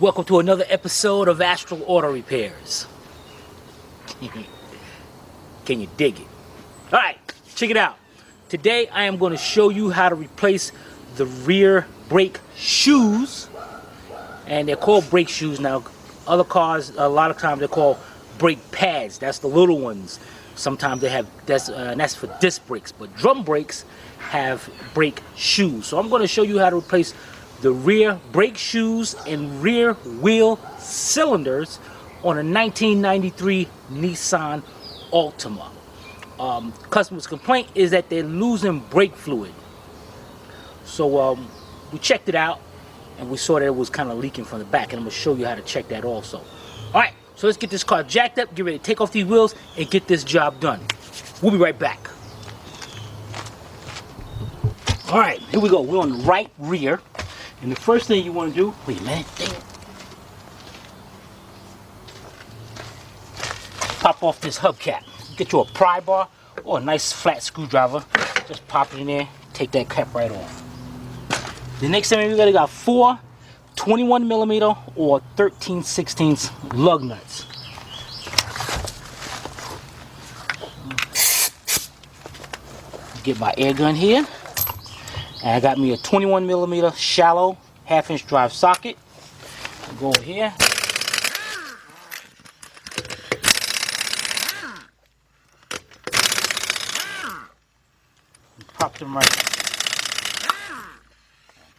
Welcome to another episode of Astral Auto Repairs. Can you dig it? Alright, check it out. Today I am going to show you how to replace the rear brake shoes. And they're called brake shoes now. Other cars, a lot of times they're called brake pads. That's the little ones. Sometimes they have, that's for disc brakes. But drum brakes have brake shoes. So I'm going to show you how to replace the rear brake shoes and rear wheel cylinders on a 1993 Nissan Altima. Customer's complaint is that they're losing brake fluid. So we checked it out and we saw that it was kind of leaking from the back, and I'm going to show you how to check that also. Alright, so let's get this car jacked up, get ready to take off these wheels and get this job done. We'll be right back. Alright, here we go. We're on the right rear. And the first thing you want to do, wait a minute, dang it. Pop off this hubcap. Get you a pry bar or a nice flat screwdriver. Just pop it in there, take that cap right off. The next thing we got 4 21mm or 13/16 lug nuts. Get my air gun here. And I got me a 21mm shallow 1/2" drive socket. I'll go over here. Pop them right there.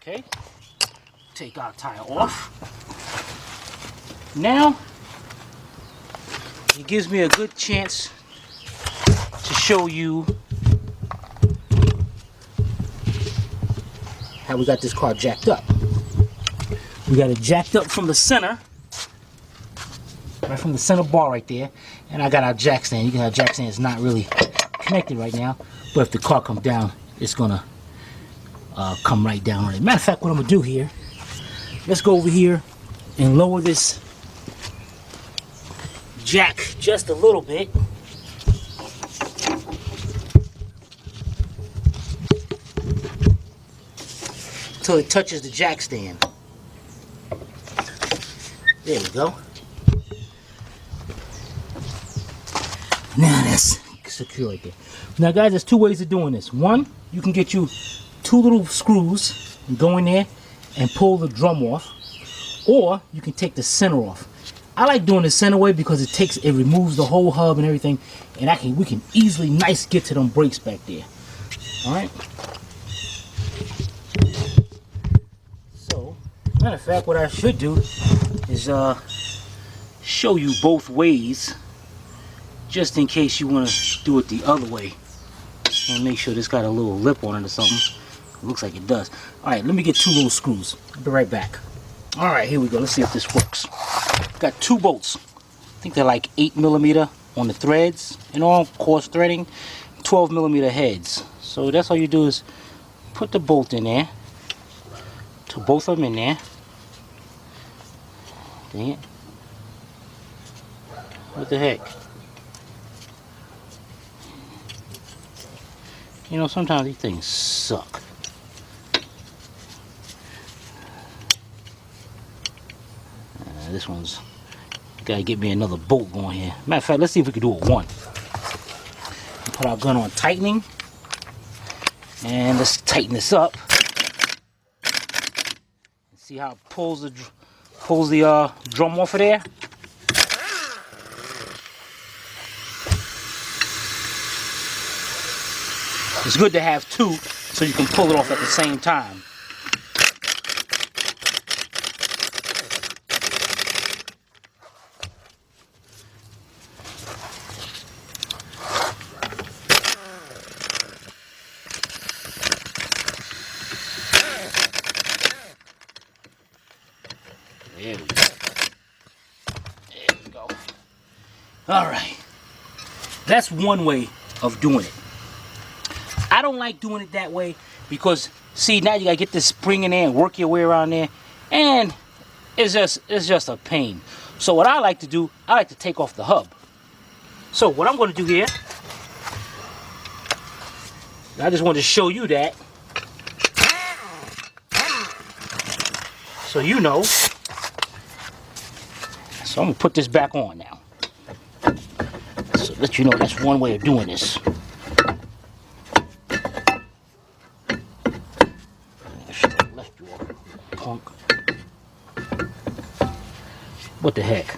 Okay. Take our tire off. Now, it gives me a good chance to show you how we got this car jacked up. We got it jacked up from the center, right from the center bar right there, and I got our jack stand. You can have jack stand is not really connected right now, but if the car comes down, it's gonna come right down on it. Matter of fact, what I'm gonna do here, let's go over here and lower this jack just a little bit. Until it touches the jack stand. There we go. Now that's secure right there. Now guys, there's 2 ways of doing this. One, you can get you 2 little screws and go in there and pull the drum off, or you can take the center off. I like doing the center way because it removes the whole hub and everything, and we can easily get to them brakes back there. All right. Matter of fact, what I should do is show you both ways, just in case you want to do it the other way. And make sure this got a little lip on it or something. It looks like it does. Alright, let me get 2 little screws. I'll be right back. Alright, here we go. Let's see if this works. Got 2 bolts. I think they're like 8mm on the threads and all, coarse threading, 12mm heads. So that's all you do is put the bolt in there. To both of them in there. Dang it. What the heck? You know, sometimes these things suck. This one's gotta get me another bolt going here. Matter of fact, let's see if we can do it one. Put our gun on tightening. And let's tighten this up. See how it pulls the drum off of there? It's good to have 2 so you can pull it off at the same time. There we go. There we go. Alright. That's one way of doing it. I don't like doing it that way because, see, now you gotta get this spring in there and work your way around there, and it's just a pain. So what I like to do, I like to take off the hub. So what I'm gonna do here, I just wanted to show you that, so you know So I'm gonna put this back on now. So let you know that's one way of doing this. I should have left you off, punk. What the heck?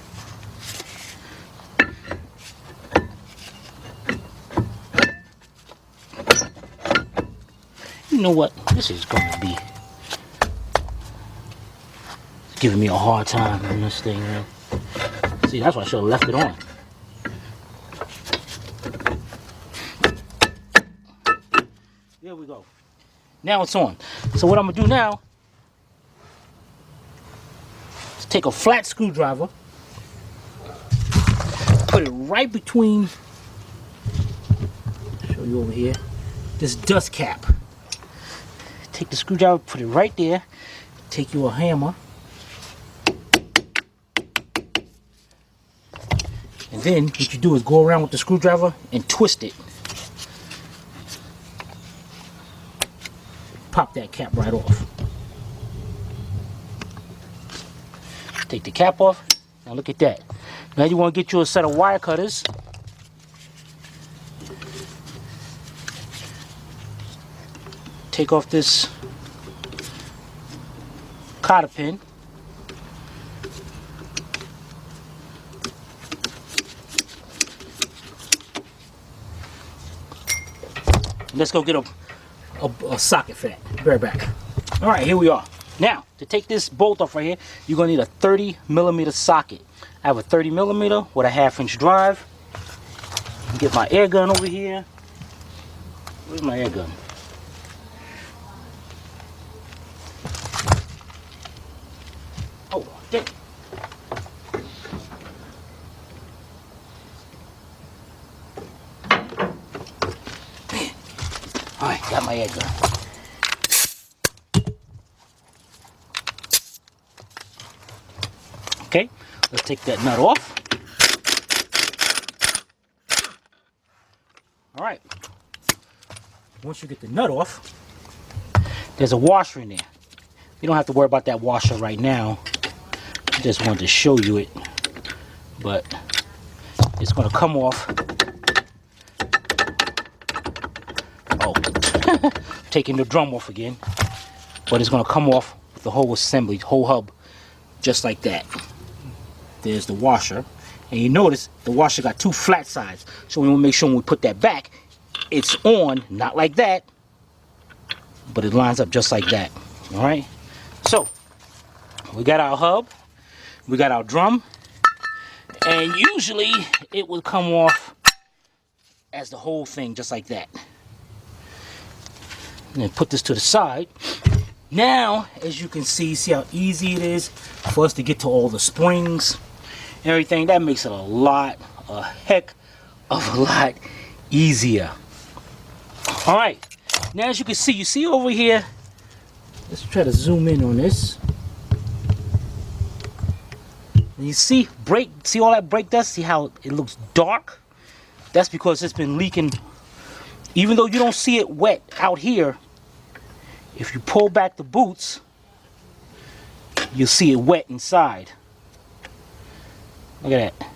You know what? This is gonna be giving me a hard time on this thing, man. See, that's why I should have left it on. There we go. Now it's on. So what I'm gonna do now is take a flat screwdriver, put it right between, show you over here, this dust cap. Take the screwdriver, put it right there, take you a hammer, and then what you do is go around with the screwdriver and twist it. Pop that cap right off. Take the cap off. Now look at that. Now you want to get you a set of wire cutters. Take off this cotter pin. Let's go get a socket for that. Be right back. All right, here we are. Now, to take this bolt off right here, you're gonna need a 30mm socket. I have a 30mm with a 1/2-inch drive. Get my air gun over here. Where's my air gun? Oh, dang. Alright, got my air gun. Okay, let's take that nut off. Alright, once you get the nut off, there's a washer in there. You don't have to worry about that washer right now. I just wanted to show you it, but it's going to come off. Oh, taking the drum off again, but it's going to come off with the whole assembly, whole hub, just like that. There's the washer, and you notice the washer got two flat sides, so we want to make sure when we put that back, it's on, not like that, but it lines up just like that. All right, so we got our hub, we got our drum, and usually it will come off as the whole thing, just like that. And then put this to the side. Now, as you can see how easy it is for us to get to all the springs and everything. That makes it a heck of a lot easier. All right, now as you can see, you see over here, let's try to zoom in on this. And you see see all that brake dust? See how it looks dark? That's because it's been leaking. Even though you don't see it wet out here, if you pull back the boots, you'll see it wet inside. Look at that.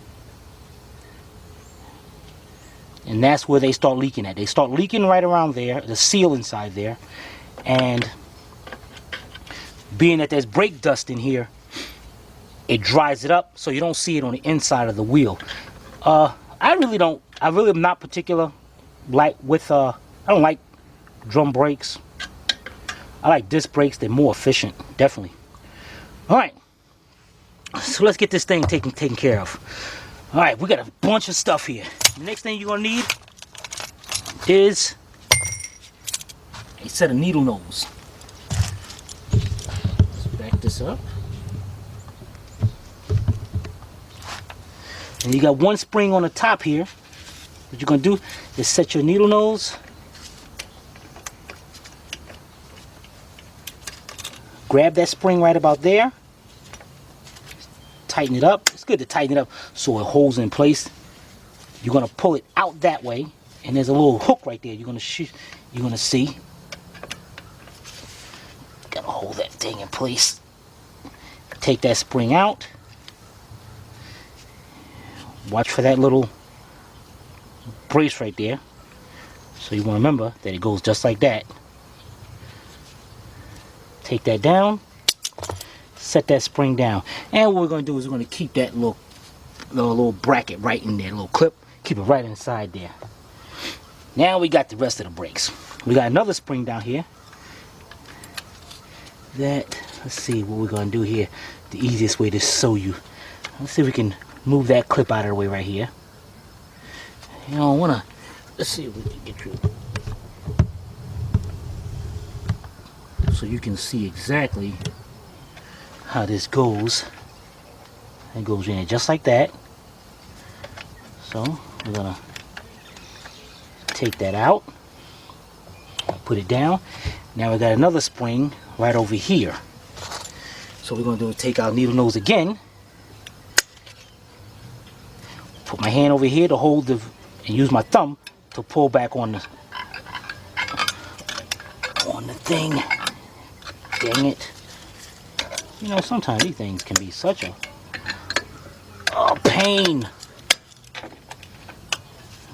And that's where they start leaking at. They start leaking right around there, the seal inside there. And being that there's brake dust in here, it dries it up so you don't see it on the inside of the wheel. I really am not particular I don't like drum brakes. I like disc brakes. They're more efficient, definitely. All right, so let's get this thing taken care of. All right, we got a bunch of stuff here. The next thing you're gonna need is a set of needle nose. Let's back this up. And you got one spring on the top here. What you're gonna do is set your needle nose. Grab that spring right about there. Tighten it up. It's good to tighten it up so it holds in place. You're gonna pull it out that way, and there's a little hook right there. You're gonna see. Gotta hold that thing in place. Take that spring out. Watch for that little brace right there. So you want to remember that it goes just like that. Take that down, set that spring down, and what we're going to do is we're going to keep that little bracket right in there, little clip, keep it right inside there. Now we got the rest of the brakes. We got another spring down here. Let's see what we're going to do here. The easiest way to show you. Let's see if we can move that clip out of the way right here. You don't want to. Let's see if we can get you. So you can see exactly how this goes. It goes in just like that. So we're gonna take that out, put it down. Now we got another spring right over here. So we're gonna do is take our needle nose again. Put my hand over here to hold and use my thumb to pull back on the thing. Dang it. You know, sometimes these things can be such a pain.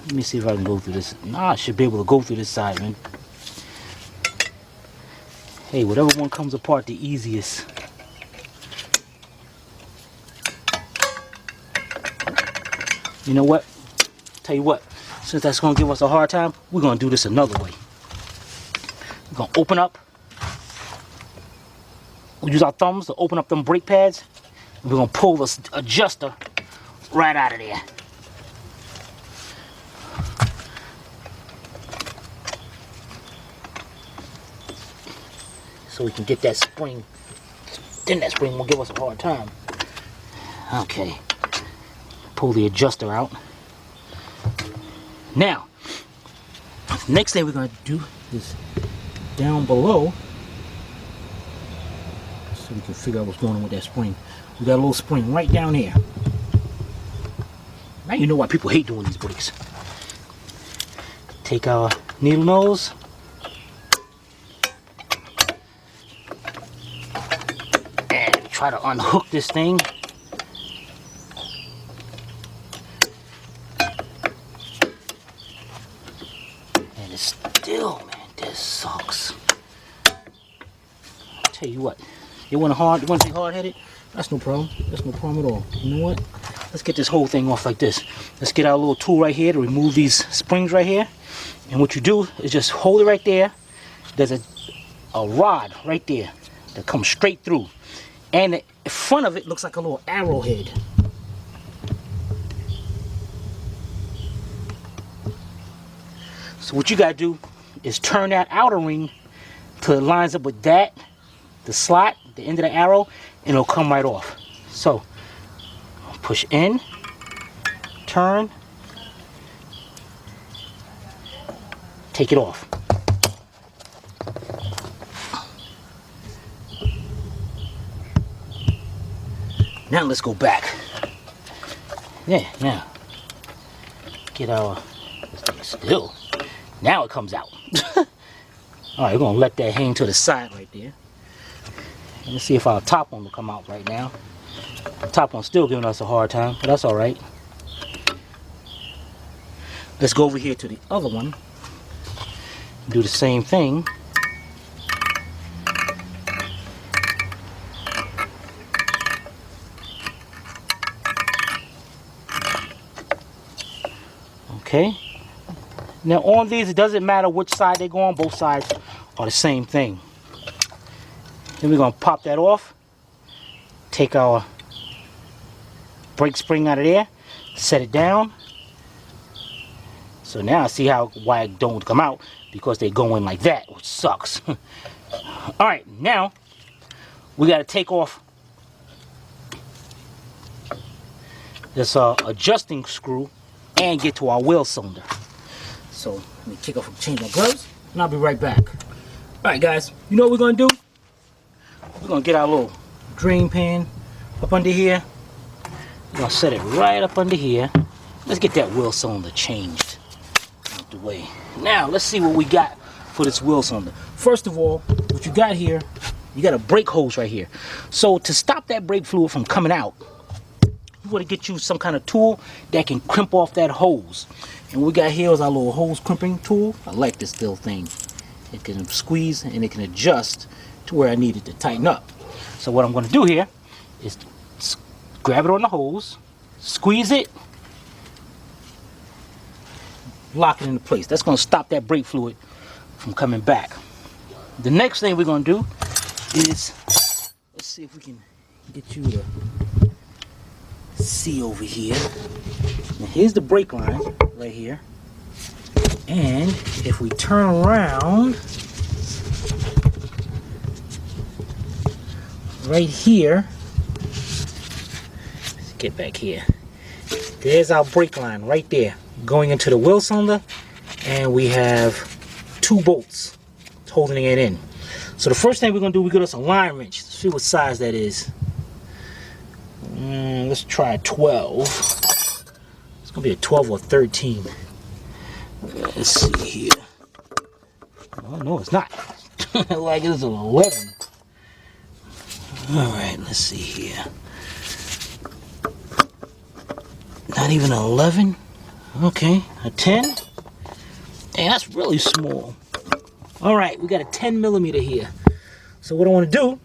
Let me see if I can go through this. Nah, I should be able to go through this side, man. Hey, whatever one comes apart the easiest. You know what? Tell you what, since that's going to give us a hard time, we're going to do this another way. We're going to open up. We'll use our thumbs to open up them brake pads. And we're going to pull this adjuster right out of there. So we can get that spring. Then that spring will give us a hard time. Okay. Pull the adjuster out. Now, the next thing we're going to do is down below. So we can figure out what's going on with that spring. We got a little spring right down here. Now you know why people hate doing these brakes. Take our needle nose. And try to unhook this thing. And it's still, man, this sucks. I'll tell you what. You want to be hard-headed? That's no problem. That's no problem at all. You know what? Let's get this whole thing off like this. Let's get our little tool right here to remove these springs right here. And what you do is just hold it right there. There's a rod right there that comes straight through. And the front of it looks like a little arrowhead. So what you got to do is turn that outer ring till it lines up with that, the slot, the end of the arrow, and it'll come right off. So push in, turn, take it off. Now let's go back. Yeah, now get our still. Now it comes out. All right, we're gonna let that hang to the side right there. Let's see if our top one will come out right now. The top one's still giving us a hard time, but that's all right. Let's go over here to the other one. Do the same thing. Okay. Now on these, it doesn't matter which side they go on. Both sides are the same thing. Then we're going to pop that off. Take our brake spring out of there. Set it down. So now I see why it don't come out. Because they go in like that, which sucks. Alright, now we got to take off this adjusting screw and get to our wheel cylinder. So let me change my gloves, and I'll be right back. Alright guys, you know what we're going to do? We're going to get our little drain pan up under here. We're going to set it right up under here. Let's get that wheel cylinder changed out the way. Now, let's see what we got for this wheel cylinder. First of all, what you got here, you got a brake hose right here. So to stop that brake fluid from coming out, you want to get you some kind of tool that can crimp off that hose. And what we got here is our little hose crimping tool. I like this little thing. It can squeeze and it can adjust to where I need it to tighten up. So what I'm going to do here is grab it on the hose, squeeze it, lock it into place. That's going to stop that brake fluid from coming back. The next thing we're going to do is, let's see if we can get you to see over here. Now here's the brake line right here. And if we turn around right here, let's get back here. There's our brake line right there going into the wheel cylinder, and we have 2 bolts holding it in. So the first thing we're going to do, we get us a line wrench. Let's see what size that is. Let's try 12. It's going to be a 12 or 13. Let's see here. Oh no, it's not. Like it's an 11. Alright, let's see here. Not even an 11. Okay, a 10. Hey, that's really small. Alright, we got a 10 millimeter here. So what I want to do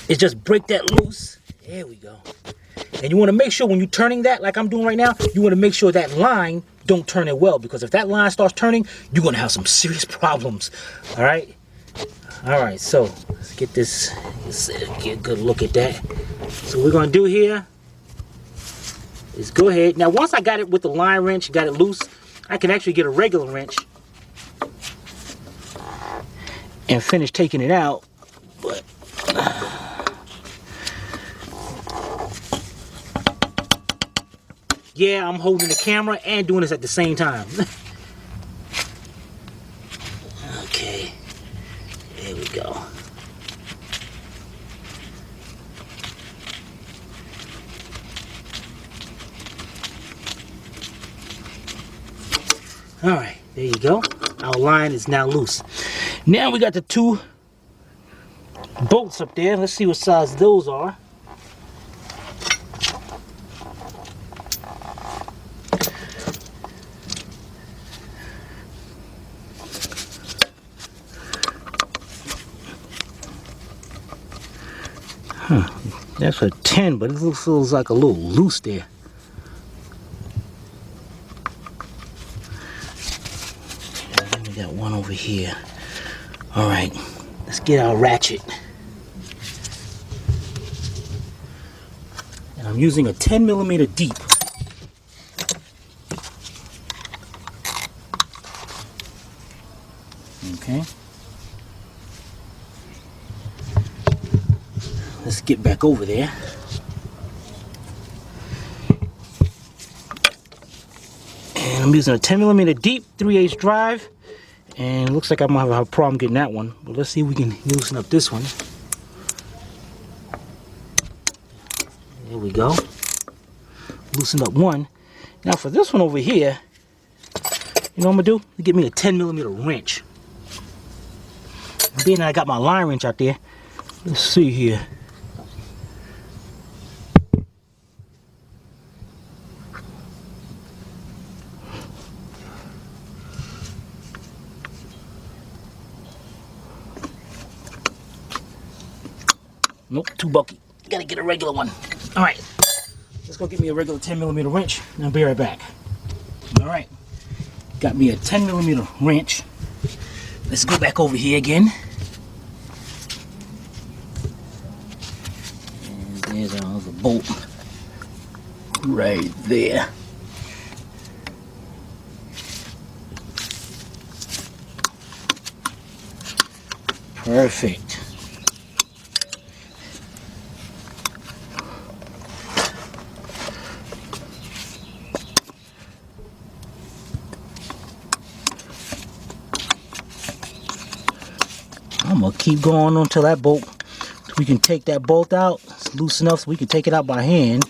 is just break that loose. There we go. And you want to make sure when you're turning that, like I'm doing right now, you want to make sure that line don't turn it well, because if that line starts turning, you're going to have some serious problems. Alright? Alright, so let's get this, let's get a good look at that. So what we're going to do here is go ahead. Now once I got it with the line wrench, got it loose, I can actually get a regular wrench and finish taking it out. But yeah, I'm holding the camera and doing this at the same time. Okay, there we go. All right, there you go. Our line is now loose. Now we got the 2 bolts up there. Let's see what size those are. That's a 10, but it looks like a little loose there. And we got one over here. All right, let's get our ratchet. And I'm using a 10 millimeter deep. Okay. Let's get back over there. And I'm using a 10 millimeter deep 3/8 drive. And it looks like I'm gonna have a problem getting that one. But let's see if we can loosen up this one. There we go. Loosen up one. Now for this one over here, you know what I'm gonna do? Give me a 10 millimeter wrench. Being that I got my line wrench out there, let's see here. Nope, too bulky. Gotta get a regular one. Alright, let's go get me a regular 10 millimeter wrench and I'll be right back. Alright, got me a 10 millimeter wrench. Let's go back over here again. And there's our other bolt right there. Perfect. I'm gonna keep going until that bolt, so we can take that bolt out. It's loose enough so we can take it out by hand.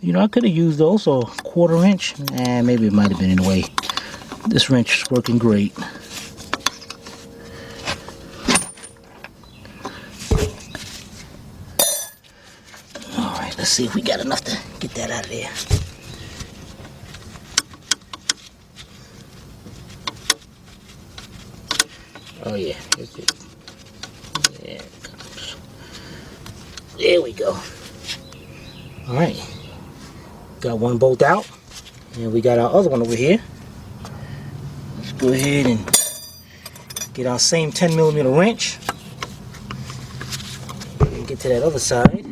You know, I could have used also a 1/4 inch. Maybe it might have been in the way. This wrench is working great. Let's see if we got enough to get that out of there. Oh yeah, here's it. Yeah. There we go. Alright. Got one bolt out. And we got our other one over here. Let's go ahead and get our same 10mm wrench. And get to that other side.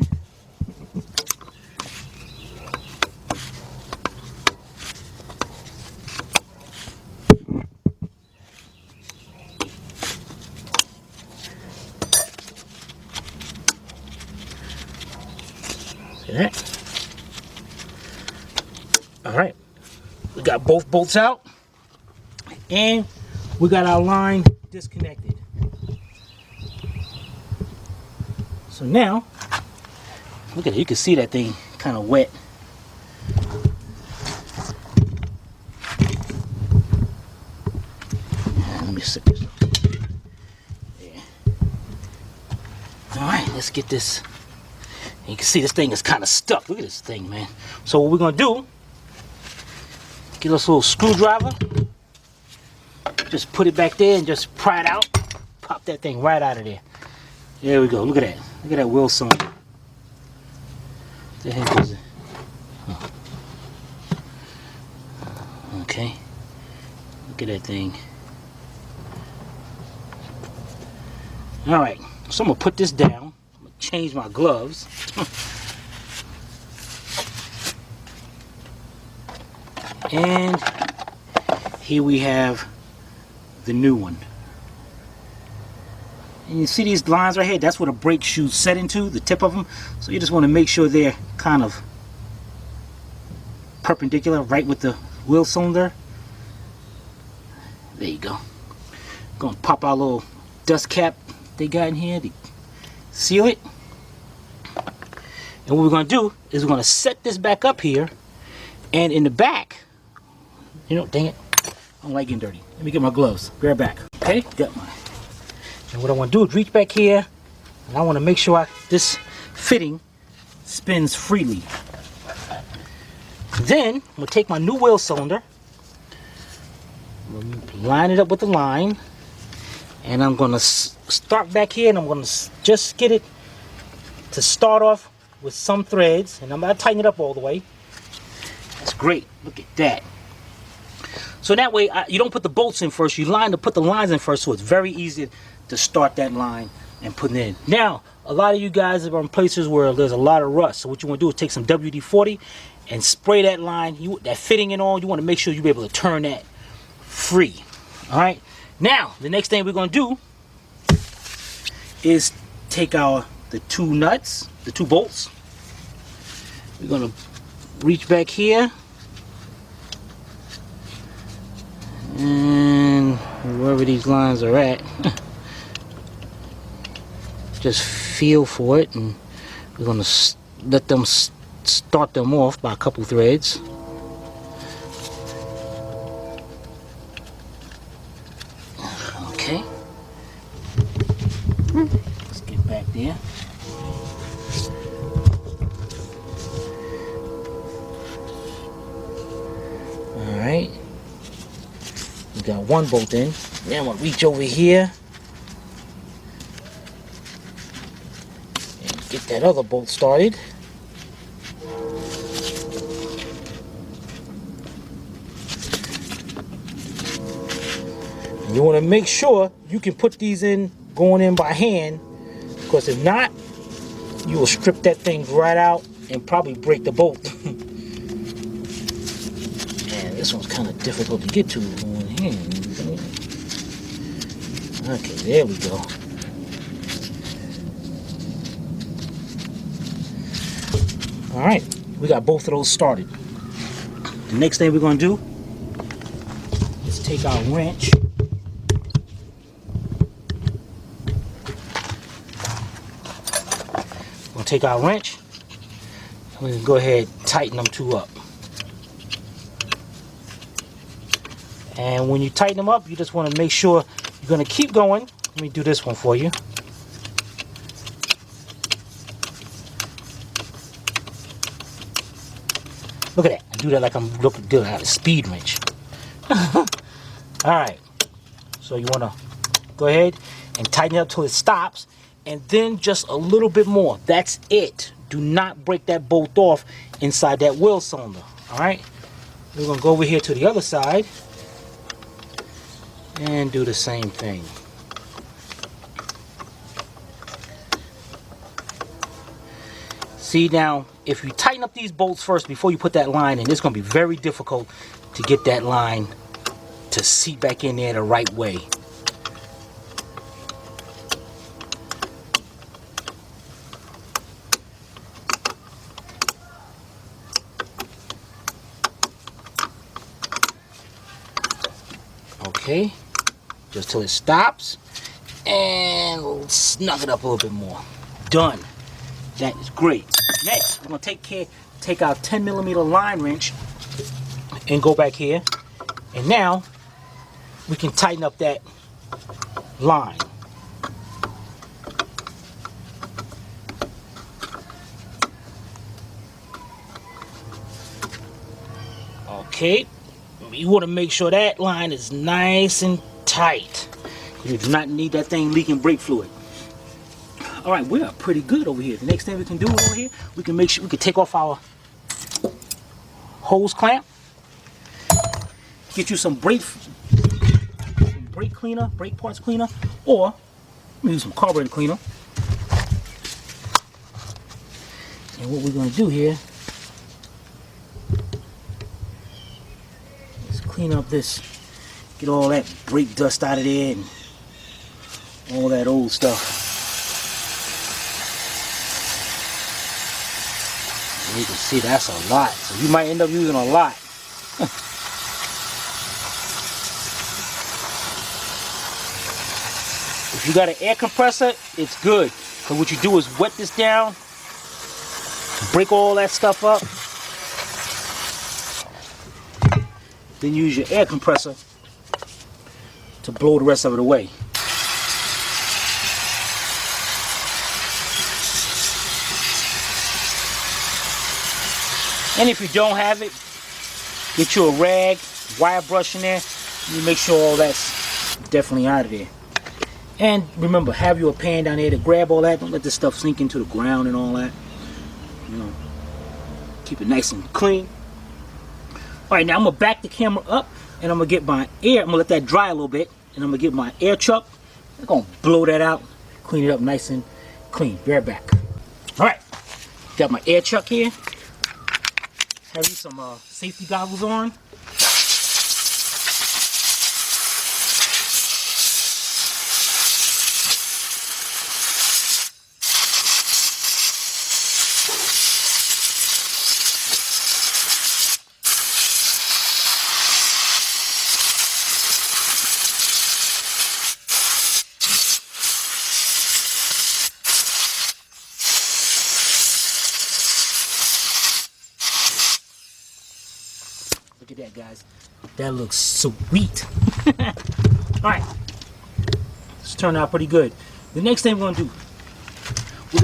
See that? Alright. We got both bolts out. And we got our line disconnected. So now, look at it. You can see that thing kind of wet. Let me set this up. Yeah. Alright, let's get this. You can see this thing is kind of stuck. Look at this thing, man. So what we're going to do, get us a little screwdriver. Just put it back there and just pry it out. Pop that thing right out of there. There we go. Look at that. Look at that wheel cylinder. What the heck is it? Oh. Okay. Look at that thing. Alright. So I'm going to put this down. I'm going to change my gloves. And here we have the new one. And you see these lines right here? That's where the brake shoes set into, the tip of them. So you just want to make sure they're kind of perpendicular, right with the wheel cylinder. There you go. Gonna pop our little dust cap they got in here to seal it. And what we're gonna do is we're gonna set this back up here, and in the back, you know, dang it, I don't like getting dirty. Let me get my gloves. Be right back. Okay, got mine. And what I want to do is reach back here, and I want to make sure this fitting spins freely. Then I'm going to take my new wheel cylinder, line it up with the line, and I'm going to start back here, and I'm going to just get it to start off with some threads, and I'm going to tighten it up all the way. That's great. Look at that. So that way you don't put the bolts in first, you put the lines in first, so it's very easy to start that line and put it in. Now, a lot of you guys are in places where there's a lot of rust, so what you want to do is take some WD-40 and spray that line, that fitting and all. You want to make sure you'll be able to turn that free. Alright, now the next thing we're going to do is take the two nuts, the two bolts. We're going to reach back here, and wherever these lines are at, just feel for it, and we're going to let them start them off by a couple threads. Okay, let's get back there. Alright, we got one bolt in. Then I'm going to reach over here and get that other bolt started. And you want to make sure you can put these in going in by hand, because if not, you will strip that thing right out and probably break the bolt. And this one's kind of difficult to get to on hand. Okay, there we go. Alright, we got both of those started. The next thing we're going to do is take our wrench. We'll take our wrench and we can go ahead and tighten them two up. And when you tighten them up, you just want to make sure you're going to keep going. Let me do this one for you. Look at that. I do that like I'm looking good. I have a speed wrench. Alright. So you want to go ahead and tighten it up till it stops. And then just a little bit more. That's it. Do not break that bolt off inside that wheel cylinder. Alright. We're going to go over here to the other side. And do the same thing. See, now, if you tighten up these bolts first before you put that line in, it's going to be very difficult to get that line to seat back in there the right way. Okay, just till it stops, and we'll snug it up a little bit more. Done. That is great. Next, we're going to take our 10mm line wrench and go back here. And now, we can tighten up that line. Okay. You want to make sure that line is nice and tight. You do not need that thing leaking brake fluid. All right, we are pretty good over here. The next thing we can do over here, we can make sure we can take off our hose clamp. Get you some brake cleaner, brake parts cleaner, or use some carburetor cleaner. And what we're going to do here is clean up this, get all that brake dust out of there and all that old stuff. You can see that's a lot, so you might end up using a lot. If you got an air compressor, it's good. So what you do is wet this down, break all that stuff up, then use your air compressor to blow the rest of it away. And if you don't have it, get you a rag, wire brush in there. You make sure all that's definitely out of there. And remember, have your pan down there to grab all that. Don't let this stuff sink into the ground and all that. You know, keep it nice and clean. All right, now I'm gonna back the camera up, and I'm gonna get my air. I'm gonna let that dry a little bit, and I'm gonna get my air chuck. I'm gonna blow that out, clean it up nice and clean. Be right back. All right, got my air chuck here. Have you some safety goggles on. Look at that, guys. That looks sweet. Alright. This turned out pretty good. The next thing we're going to do,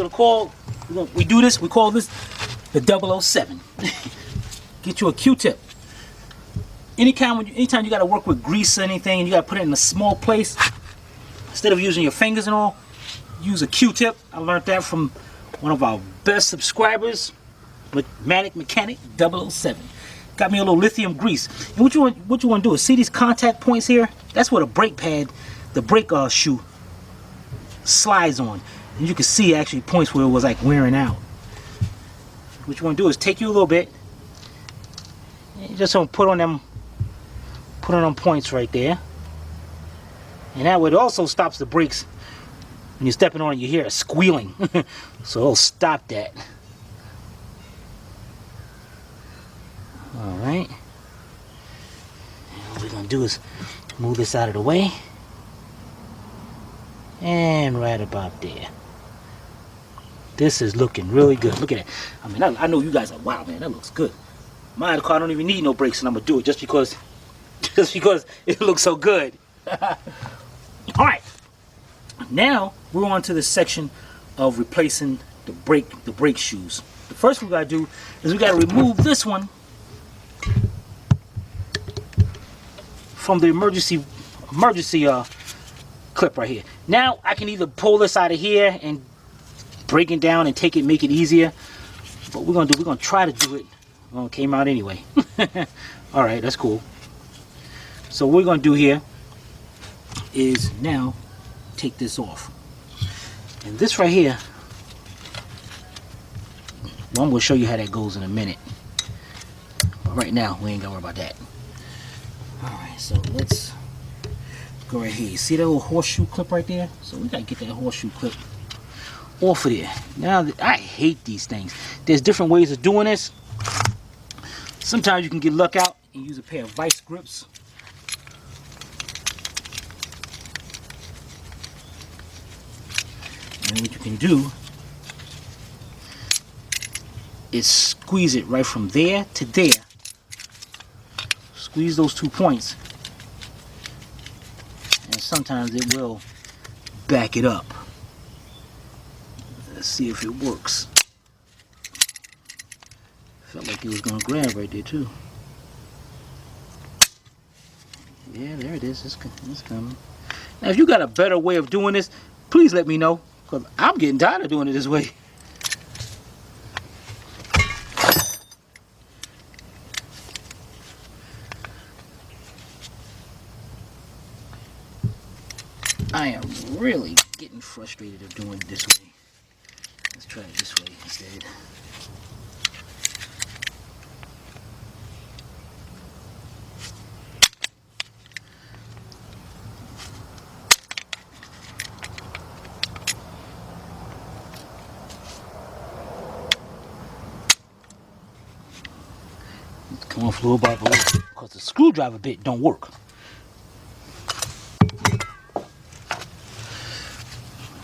we call this the 007. Get you a Q-tip. Anytime you got to work with grease or anything and you got to put it in a small place, instead of using your fingers and all, use a Q-tip. I learned that from one of our best subscribers, Mechanic 007. Got me a little lithium grease. And what you want to do is see these contact points here? That's where the brake pad, the brake shoe slides on. And you can see actually points where it was like wearing out. What you want to do is take you a little bit and you just want to put on them points right there. And that way it also stops the brakes. When you're stepping on it, you hear a squealing. So it'll stop that. Alright. What we're going to do is move this out of the way. And right about there. This is looking really good. Look at it. I mean, I know you guys are, wow, man, that looks good. My car don't even need no brakes, and I'm going to do it just because it looks so good. Alright. Now, we're on to the section of replacing the brake shoes. The first thing we got to do is we got to remove this one from the emergency clip right here. Now I can either pull this out of here and break it down and make it easier. But we're gonna try to do it. Well, it came out anyway. All right, that's cool. So what we're gonna do here is now take this off. And this right here, well, I'm gonna show you how that goes in a minute. But right now, we ain't gonna worry about that. All right, so let's go right here. You see that little horseshoe clip right there? So we gotta get that horseshoe clip off of there. Now, I hate these things. There's different ways of doing this. Sometimes you can get luck out and use a pair of vice grips. And what you can do is squeeze it right from there to there. Squeeze those 2 points. And sometimes it will back it up. Let's see if it works. Felt like it was going to grab right there too. Yeah, there it is. It's coming. Now, if you got a better way of doing this, please let me know, because I'm getting tired of doing it this way. I am really getting frustrated of doing it this way. Let's try it this way instead. Let's come off little by little because the screwdriver bit don't work.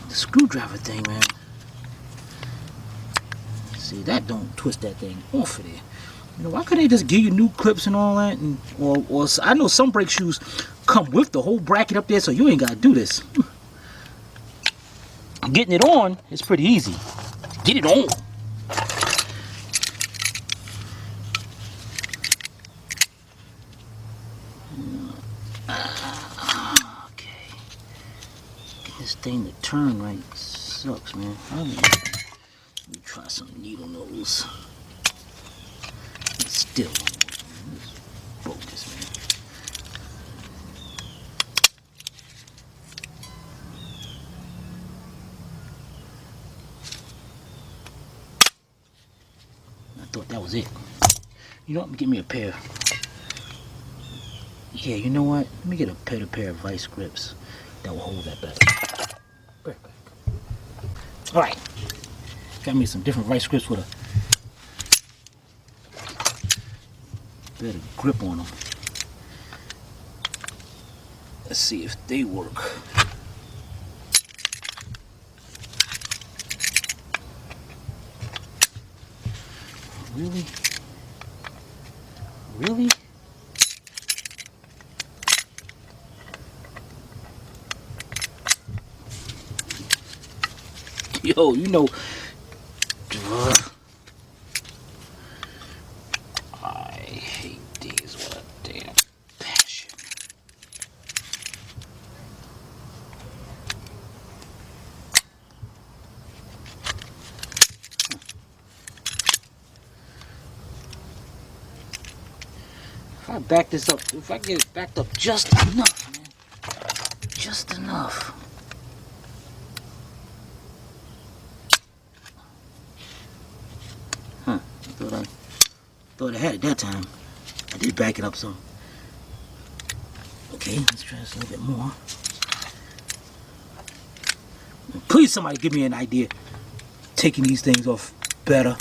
The screwdriver thing, man. See, that don't twist that thing off of there. You know, why couldn't they just give you new clips and all that? And or I know some brake shoes come with the whole bracket up there, so you ain't gotta do this. Getting it on is pretty easy. Get it on. Okay. Get this thing to turn right sucks, man. Let me try some needle nose. It's still focus, man. I thought that was it. You know what? Give me a pair. Yeah, you know what? Let me get a pair of vice grips that will hold that better. Right back. All right. Got me some different vice grips with a better grip on them. Let's see if they work. Really? Really? Yo, you know, I hate these. What a damn passion. If I back this up, if I get it backed up just enough, man, just enough. Thought I had it that time. I did back it up some. Okay, let's try this a little bit more. Please, somebody give me an idea. Taking these things off better.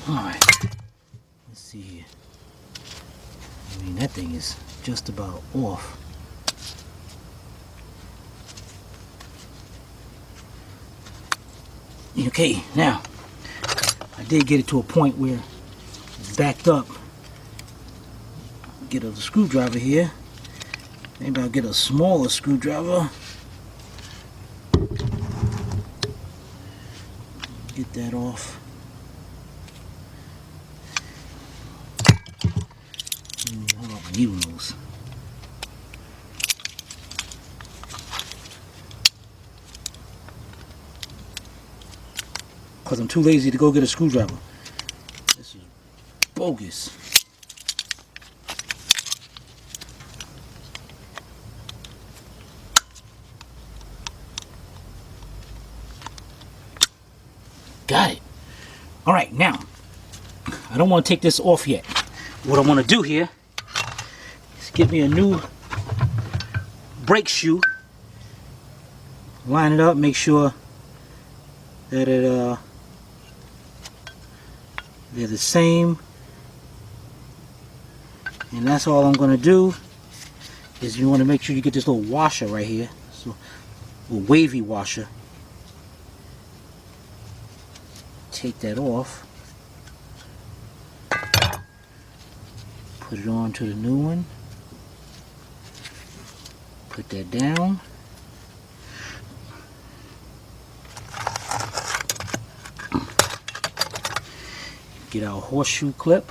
Alright. Let's see here. I mean, that thing is just about off. Okay, now I did get it to a point where it's backed up. Get a screwdriver here. Maybe I'll get a smaller screwdriver. Get that off. How about my needle nose? Because I'm too lazy to go get a screwdriver. This is bogus. Got it. All right, now, I don't want to take this off yet. What I want to do here is get me a new brake shoe. Line it up, make sure that they're the same. And that's all I'm going to do. Is you want to make sure you get this little washer right here. So, a wavy washer. Take that off. Put it on to the new one. Put that down. Get our horseshoe clip.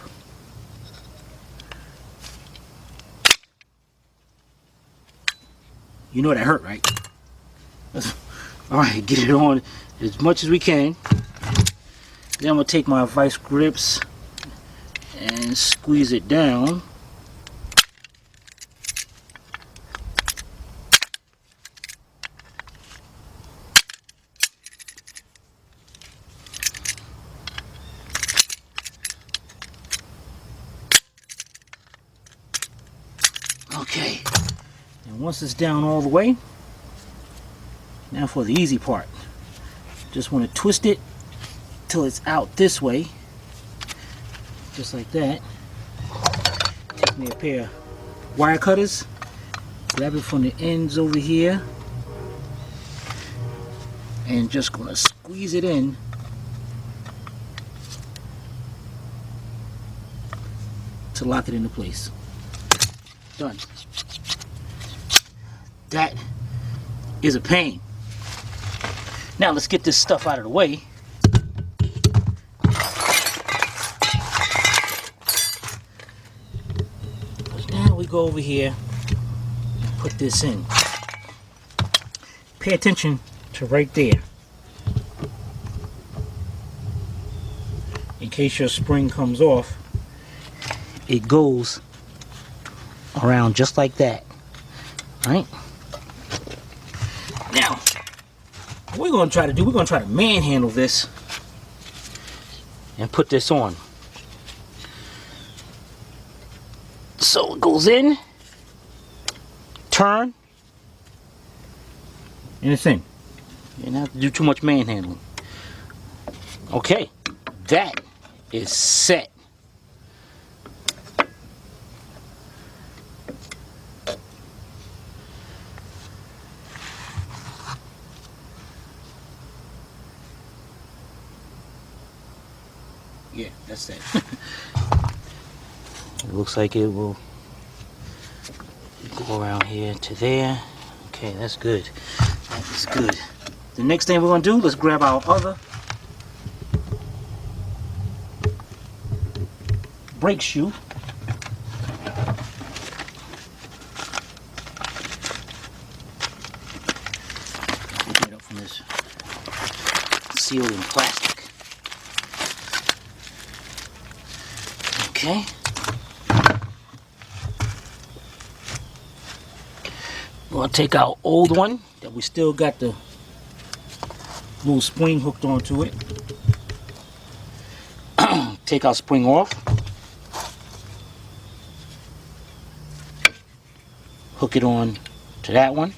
You know that hurt, right? Alright, get it on as much as we can. Then I'm going to take my vice grips and squeeze it down. Okay, and once it's down all the way, now for the easy part. Just want to twist it till it's out this way, just like that. Take me a pair of wire cutters, grab it from the ends over here, and just gonna squeeze it in to lock it into place. Done. That is a pain. Now let's get this stuff out of the way. Now we go over here and put this in. Pay attention to right there. In case your spring comes off, it goes around just like that. Right? Now, what we're going to try to do, we're going to try to manhandle this and put this on. So it goes in, turn, and it's in. You don't have to do too much manhandling. Okay, that is set. Yeah, that's it. It looks like it will go around here to there. Okay, that's good. That is good. The next thing we're going to do, let's grab our other brake shoe. Get it up from this sealed in plastic. Okay. We're going to take our old one that we still got the little spring hooked onto it. Take our spring off. Hook it on to that one.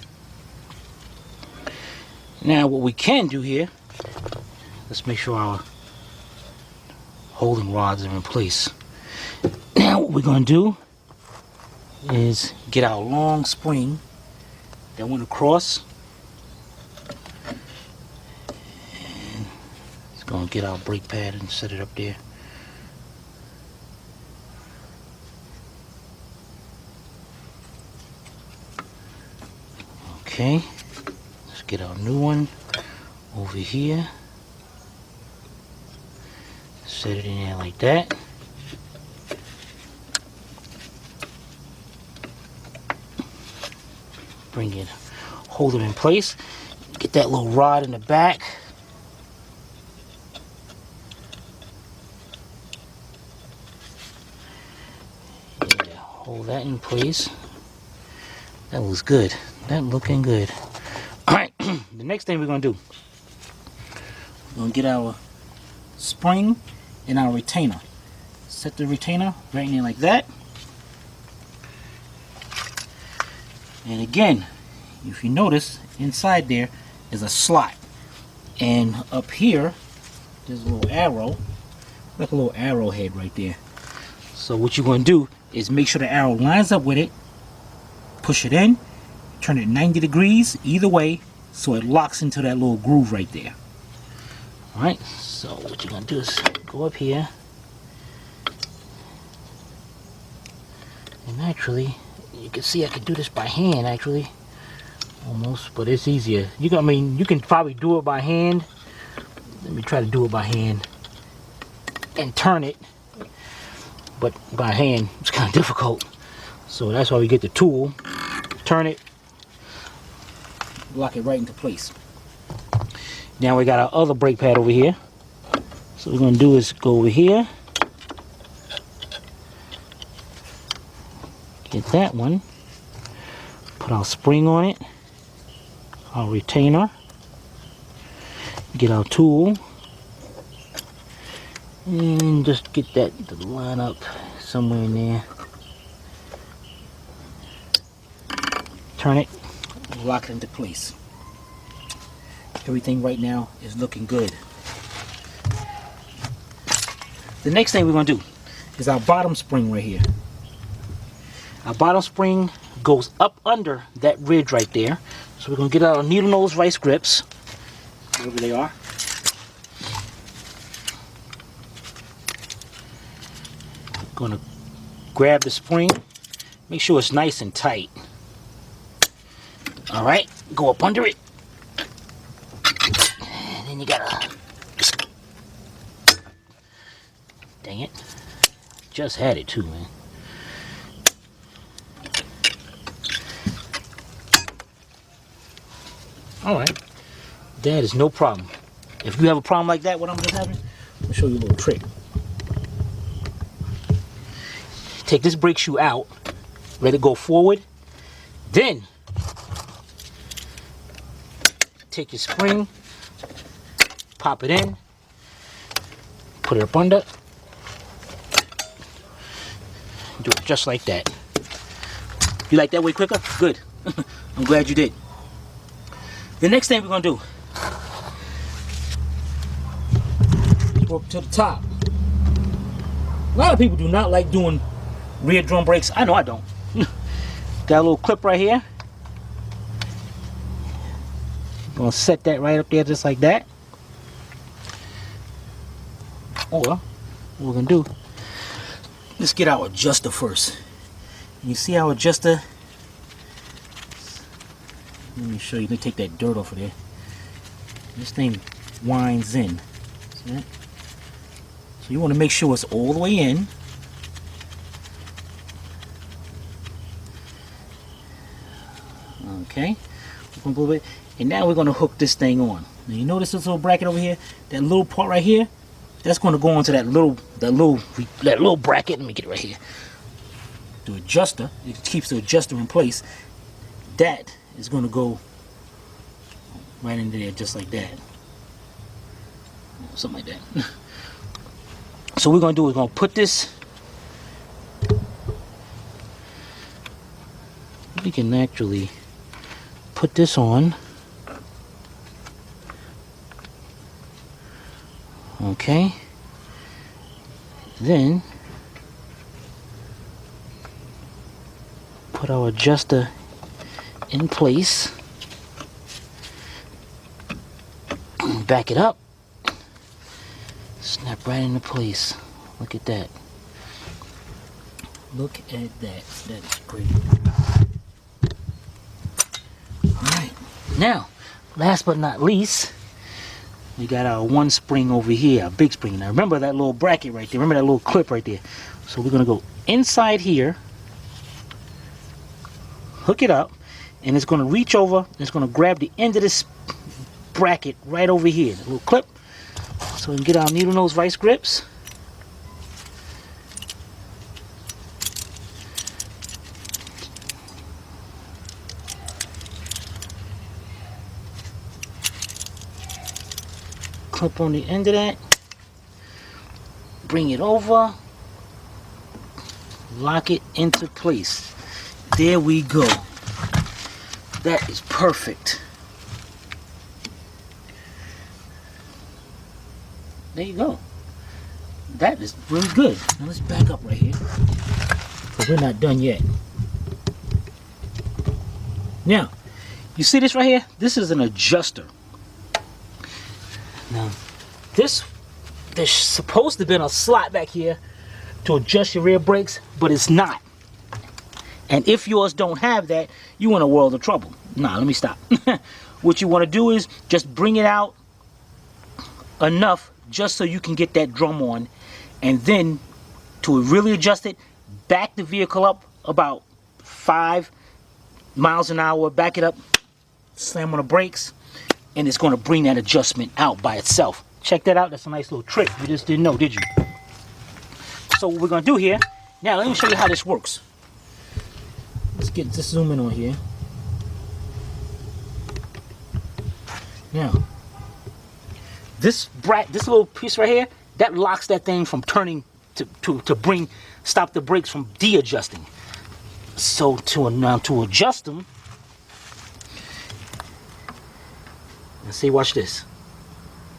Now what we can do here, let's make sure our holding rods are in place. Now what we're going to do is get our long spring that went across, and it's going to get our brake pad and set it up there. Okay, let's get our new one over here. Set it in there like that. Bring it, hold it in place. Get that little rod in the back. Yeah, hold that in place. That looks good. That looking good. Alright, the next thing we're going to do, we're going to get our spring and our retainer. Set the retainer right in there like that. And again, if you notice, inside there is a slot. And up here, there's a little arrow, like a little arrowhead right there. So what you're going to do is make sure the arrow lines up with it, push it in, turn it 90 degrees either way so it locks into that little groove right there. Alright, so what you're going to do is go up here. And actually, you can see I can do this by hand actually. Almost, but it's easier. You can probably do it by hand. Let me try to do it by hand and turn it. But by hand, it's kind of difficult. So that's why we get the tool. Turn it. Lock it right into place. Now we got our other brake pad over here. So what we're going to do is go over here. Get that one. Put our spring on it. Our retainer. Get our tool. And just get that to line up somewhere in there. Turn it. Lock it into place. Everything right now is looking good. The next thing we're going to do is our bottom spring right here. Our bottom spring goes up under that ridge right there. So we're going to get our needle nose vice grips, wherever they are. Going to grab the spring, make sure it's nice and tight. Alright, go up under it. And then you gotta... Dang it. Just had it too, man. Alright, that is no problem. If you have a problem like that, what I'm just having, I'll show you a little trick. Take this brake shoe out, let it go forward, then take your spring, pop it in, put it up under, do it just like that. You like that way quicker? Good. I'm glad you did. The next thing we're going to do is go up to the top. A lot of people do not like doing rear drum brakes. I know I don't. Got a little clip right here. Gonna set that right up there just like that. Or what we're gonna do, let's get our adjuster first. You see our adjuster? Let me show you. Let me take that dirt off of there. This thing winds in. See that? So you want to make sure it's all the way in. Okay. A little bit. And now we're going to hook this thing on. Now you notice this little bracket over here? That little part right here? That's going to go onto that little bracket. Let me get it right here. The adjuster, it keeps the adjuster in place. That is going to go right into there just like that. Something like that. So what we're going to do is going to put this. We can actually put this on. Okay. Then put our adjuster in place. Back it up. Snap right into place. Look at that. Look at that. That's great. Alright. Now, last but not least, We got our one spring over here, a big spring. Now remember that little bracket right there. Remember that little clip right there. So we're going to go inside here, hook it up, and it's going to reach over, and it's going to grab the end of this bracket right over here. The little clip. So we can get our needle nose vice grips. Clip on the end of that, bring it over, lock it into place. There we go. That is perfect. There you go. That is really good. Now let's back up right here, because we're not done yet. Now, you see this right here? This is an adjuster. Now, there's supposed to have been a slot back here to adjust your rear brakes, but it's not. And if yours don't have that, you in a world of trouble. Nah, let me stop. What you want to do is just bring it out enough just so you can get that drum on, and then to really adjust it, back the vehicle up about 5 miles an hour, back it up, slam on the brakes, and it's going to bring that adjustment out by itself. Check that out. That's a nice little trick. You just didn't know, did you? So what we're going to do here, now let me show you how this works. Let's zoom in on here. Now, this little piece right here, that locks that thing from turning to stop the brakes from de-adjusting. So to adjust them, and see, watch this.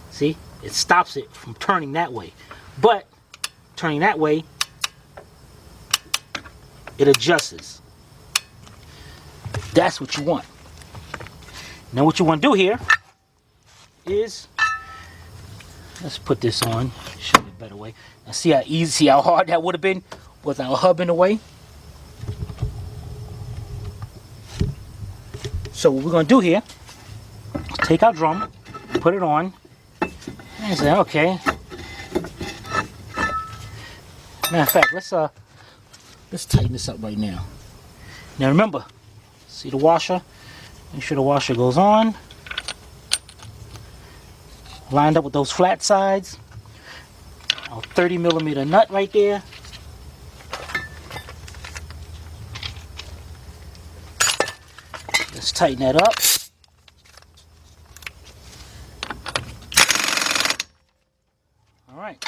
See, it stops it from turning that way, but turning that way, it adjusts. That's what you want. Now what you want to do here is, let's put this on, show you a better way. Now see how easy, see how hard that would have been with our hub in the way? So what we're going to do here, take our drum, put it on, and say, okay. Matter of fact, let's tighten this up right now. Now remember, see the washer? Make sure the washer goes on. Lined up with those flat sides. Our 30mm nut right there. Let's tighten that up. Alright.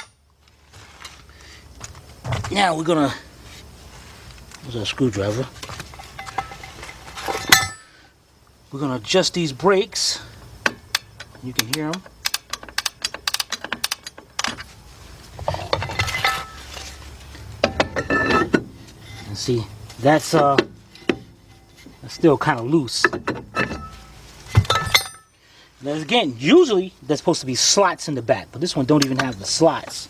Now we're gonna, where's our screwdriver? We're gonna adjust these brakes. You can hear them. And see, that's still kind of loose. Now again, usually there's supposed to be slots in the back, but this one don't even have the slots.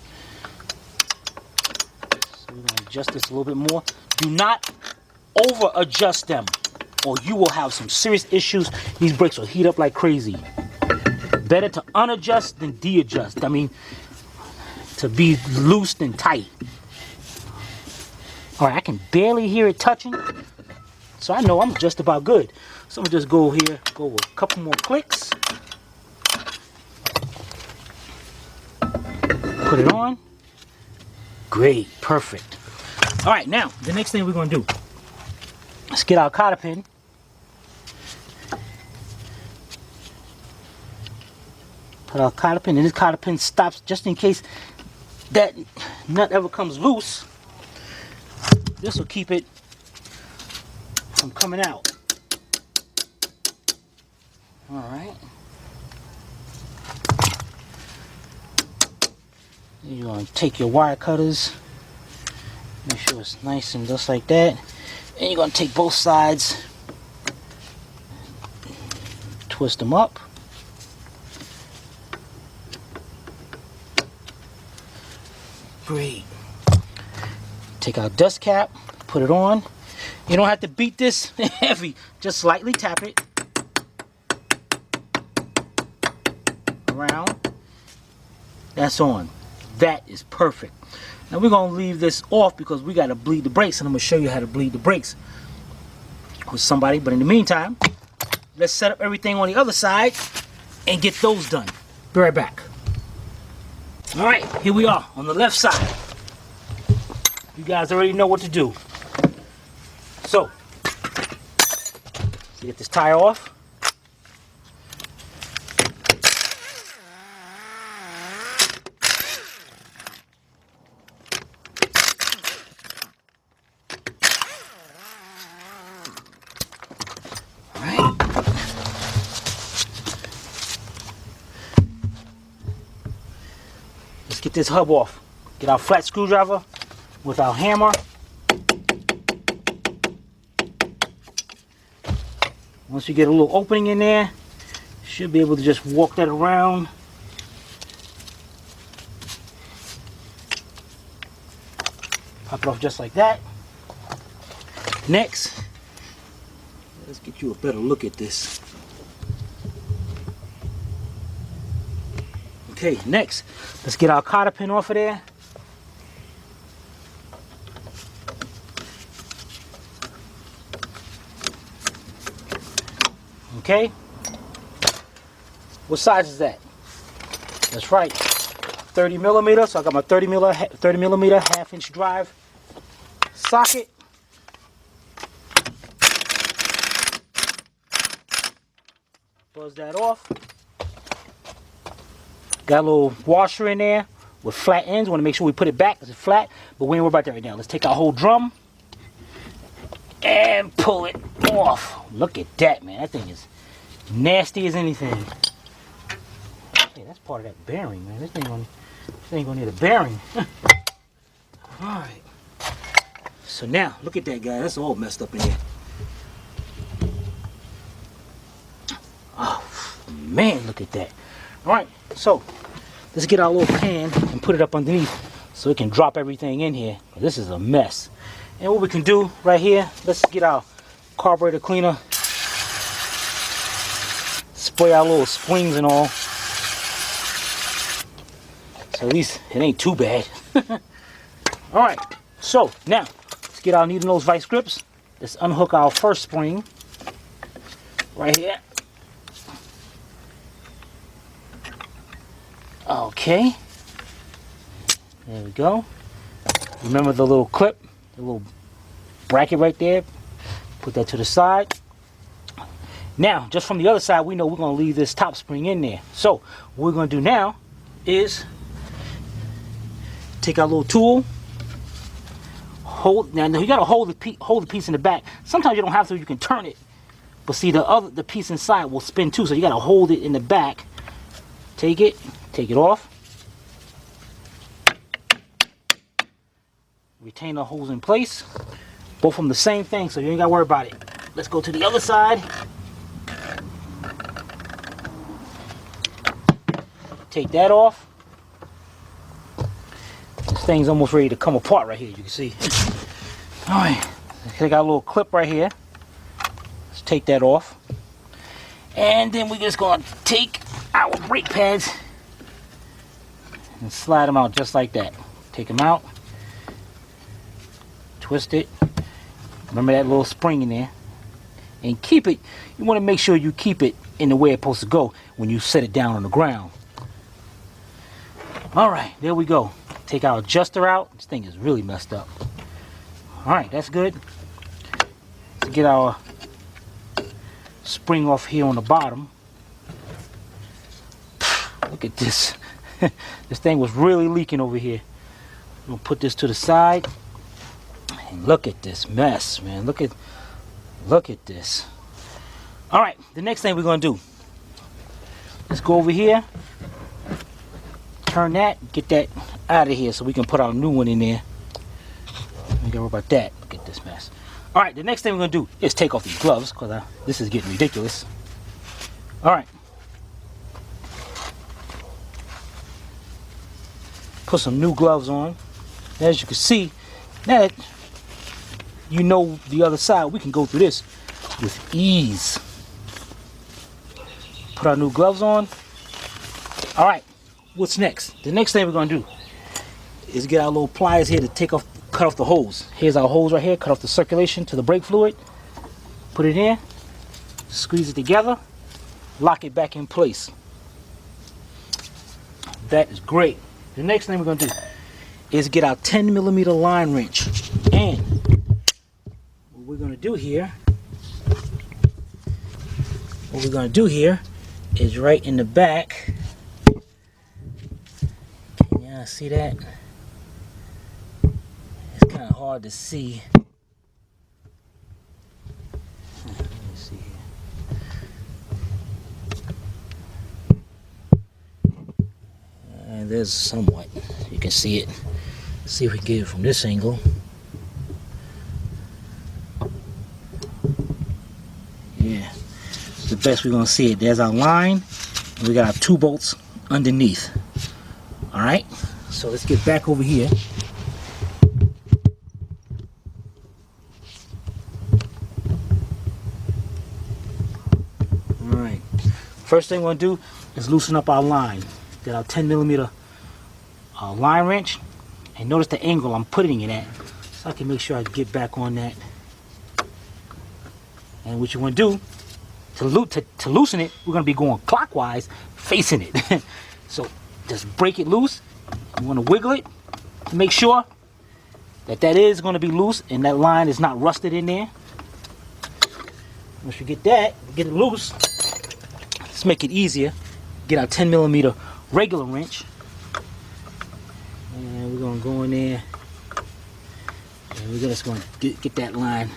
So we're gonna adjust this a little bit more. Do not over adjust them, or you will have some serious issues. These brakes will heat up like crazy. Better to unadjust than de-adjust. I mean, to be loose than tight. All right, I can barely hear it touching, so I know I'm just about good. So I'm gonna just go here, go with a couple more clicks. Put it on. Great, perfect. All right, now the next thing we're gonna do, let's get our cotter pin. Put our cotter pin, and this cotter pin stops just in case that nut ever comes loose. This will keep it from coming out. All right. You're going to take your wire cutters, make sure it's nice and just like that. And you're going to take both sides, twist them up. Great. Take our dust cap, put it on. You don't have to beat this heavy, just slightly tap it around. That's on. That is perfect. Now we're going to leave this off because we got to bleed the brakes, and I'm going to show you how to bleed the brakes with somebody. But in the meantime, let's set up everything on the other side and get those done. Be right back. All right, here we are on the left side. You guys already know what to do. So, get this tire off. All right. Let's get this hub off. Get our flat screwdriver with our hammer. Once you get a little opening in there, you should be able to just walk that around. Pop it off just like that. Next, let's get you a better look at this. Okay, next, let's get our cotter pin off of there. Okay, what size is that? That's right, 30 millimeter. So I got my 30 millimeter half-inch drive socket. Buzz that off. Got a little washer in there with flat ends. Want to make sure we put it back because it's flat, but we ain't worried about that right now. Let's take our whole drum and pull it off. Look at that, man. That thing is nasty as anything. Hey, that's part of that bearing, man. This thing gonna need a bearing. Alright. So now, look at that, guy. That's all messed up in here. Oh, man, look at that. Alright, so let's get our little pan and put it up underneath so it can drop everything in here. This is a mess. And what we can do right here, let's get our carburetor cleaner, spray our little springs and all. So at least it ain't too bad. Alright, so now let's get our needle nose vice grips. Let's unhook our first spring right here. Okay, there we go. Remember the little clip, the little bracket right there. Put that to the side. Now, just from the other side, we know we're going to leave this top spring in there. So what we're going to do now is take our little tool. Hold. Now you got to hold the piece in the back. Sometimes you don't have to. You can turn it. But see, the piece inside will spin too. So you got to hold it in the back. Take it off. Retain the holes in place. Both of them the same thing, so you ain't got to worry about it. Let's go to the other side. Take that off. This thing's almost ready to come apart right here, you can see. Alright, I got a little clip right here. Let's take that off. And then we're just going to take our brake pads and slide them out just like that. Take them out. Twist it. Remember that little spring in there. And keep it, you want to make sure you keep it in the way it's supposed to go when you set it down on the ground. Alright, there we go. Take our adjuster out. This thing is really messed up. Alright, that's good. Let's get our spring off here on the bottom. Look at this. This thing was really leaking over here. I'm going to put this to the side. And look at this mess, man. Look at this. Alright, the next thing we're going to do. Let's go over here. Turn that. Get that out of here so we can put our new one in there. Don't gotta worry about that. Look at this mess. Alright, the next thing we're going to do is take off these gloves because this is getting ridiculous. Alright. Put some new gloves on. As you can see, now that you know the other side, we can go through this with ease. Put our new gloves on. Alright, what's next? The next thing we're gonna do is get our little pliers here to cut off the hose. Here's our hose right here. Cut off the circulation to the brake fluid. Put it in. Squeeze it together. Lock it back in place. That is great. The next thing we're gonna do is get our 10mm line wrench. And what we're gonna do here is right in the back. Can y'all see that? It's kind of hard to see. Let me see here. And there's somewhat. You can see it. See if we can get it from this angle. Yeah. The best we're gonna see it. There's our line, and we got our 2 bolts underneath. All right, so let's get back over here. All right, first thing we're gonna do is loosen up our line. Get our 10mm line wrench, and notice the angle I'm putting it at, so I can make sure I get back on that. And what you want to do to loosen it, we're going to be going clockwise, facing it. So just break it loose. You want to wiggle it to make sure that is going to be loose and that line is not rusted in there. Once you get that, get it loose, let's make it easier. Get our 10mm regular wrench, and we're going to go in there, and we're just going to get that line.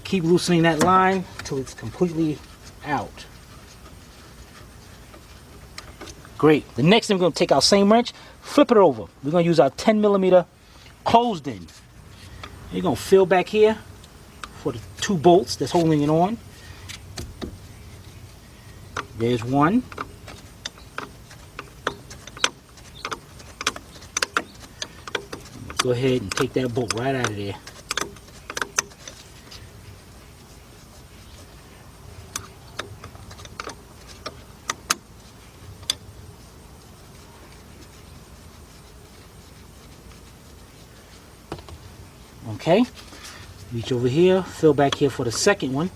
Keep loosening that line until it's completely out. Great. The next thing, we're going to take our same wrench, flip it over. We're going to use our 10mm closed in. You're going to fill back here for the 2 bolts that's holding it on. There's one. Go ahead and take that bolt right out of there. Okay, reach over here, fill back here for the second one.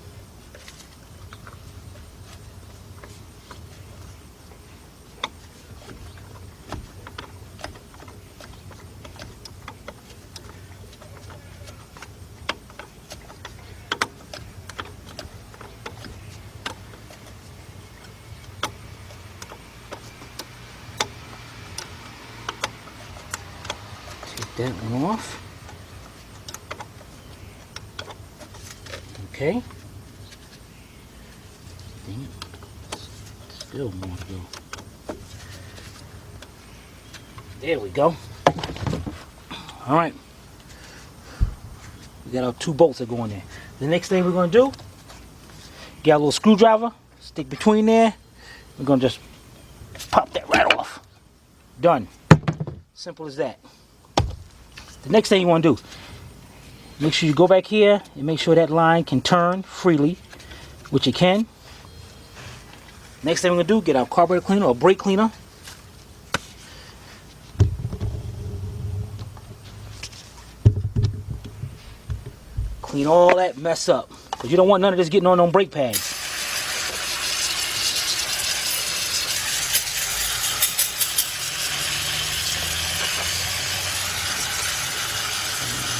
Take that one off. Okay. Dang it. Still more to go. There we go. Alright. We got our 2 bolts that go in there. The next thing we're going to do, get our little screwdriver, stick between there. We're going to just pop that right off. Done. Simple as that. The next thing you want to do, make sure you go back here and make sure that line can turn freely, which it can. Next thing we're going to do, get our carburetor cleaner or brake cleaner. Clean all that mess up, because you don't want none of this getting on brake pads.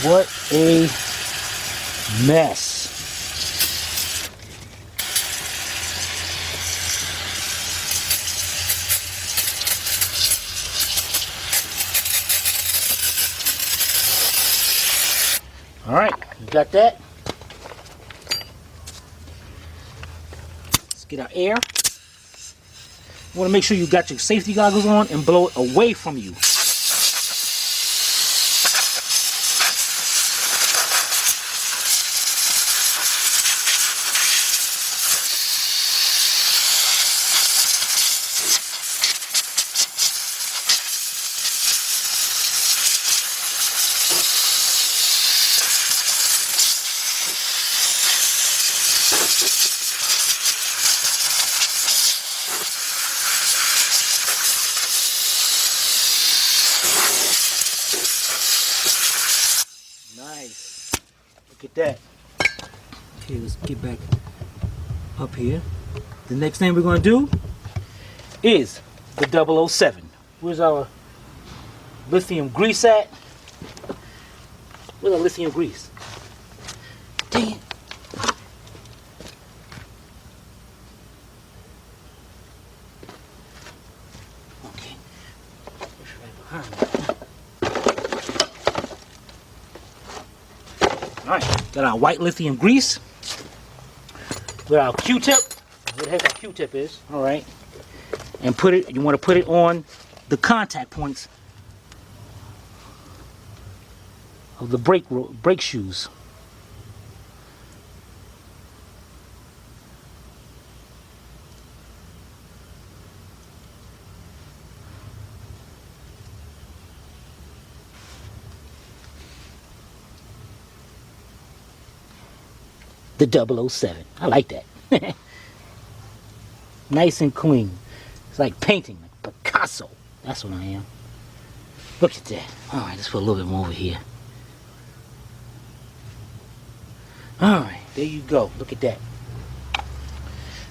What a mess. All right, you got that. Let's get our air. You want to make sure you got your safety goggles on and blow it away from you. Look at that. Okay, let's get back up here. The next thing we're going to do is the 007. Where's our lithium grease at? Where's our lithium grease? Dang it. Okay. It's right behind me. Alright, got our white lithium grease with our Q-tip. Where the heck our Q-tip is. Alright. And put it, you want to put it on the contact points of the brake shoes. The 007. I like that. Nice and clean. It's like painting, like Picasso. That's what I am. Look at that. Alright, let's put a little bit more over here. Alright, there you go. Look at that.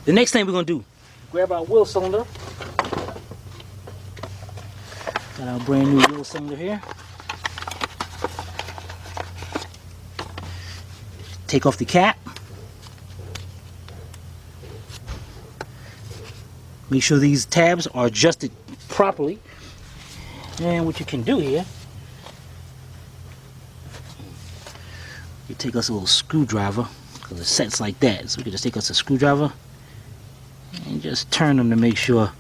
The next thing we're going to do, grab our wheel cylinder. Got our brand new wheel cylinder here. Take off the cap. Make sure these tabs are adjusted properly. And what you can do here, you take us a little screwdriver, because it sets like that. So we can just take us a screwdriver and just turn them to make sure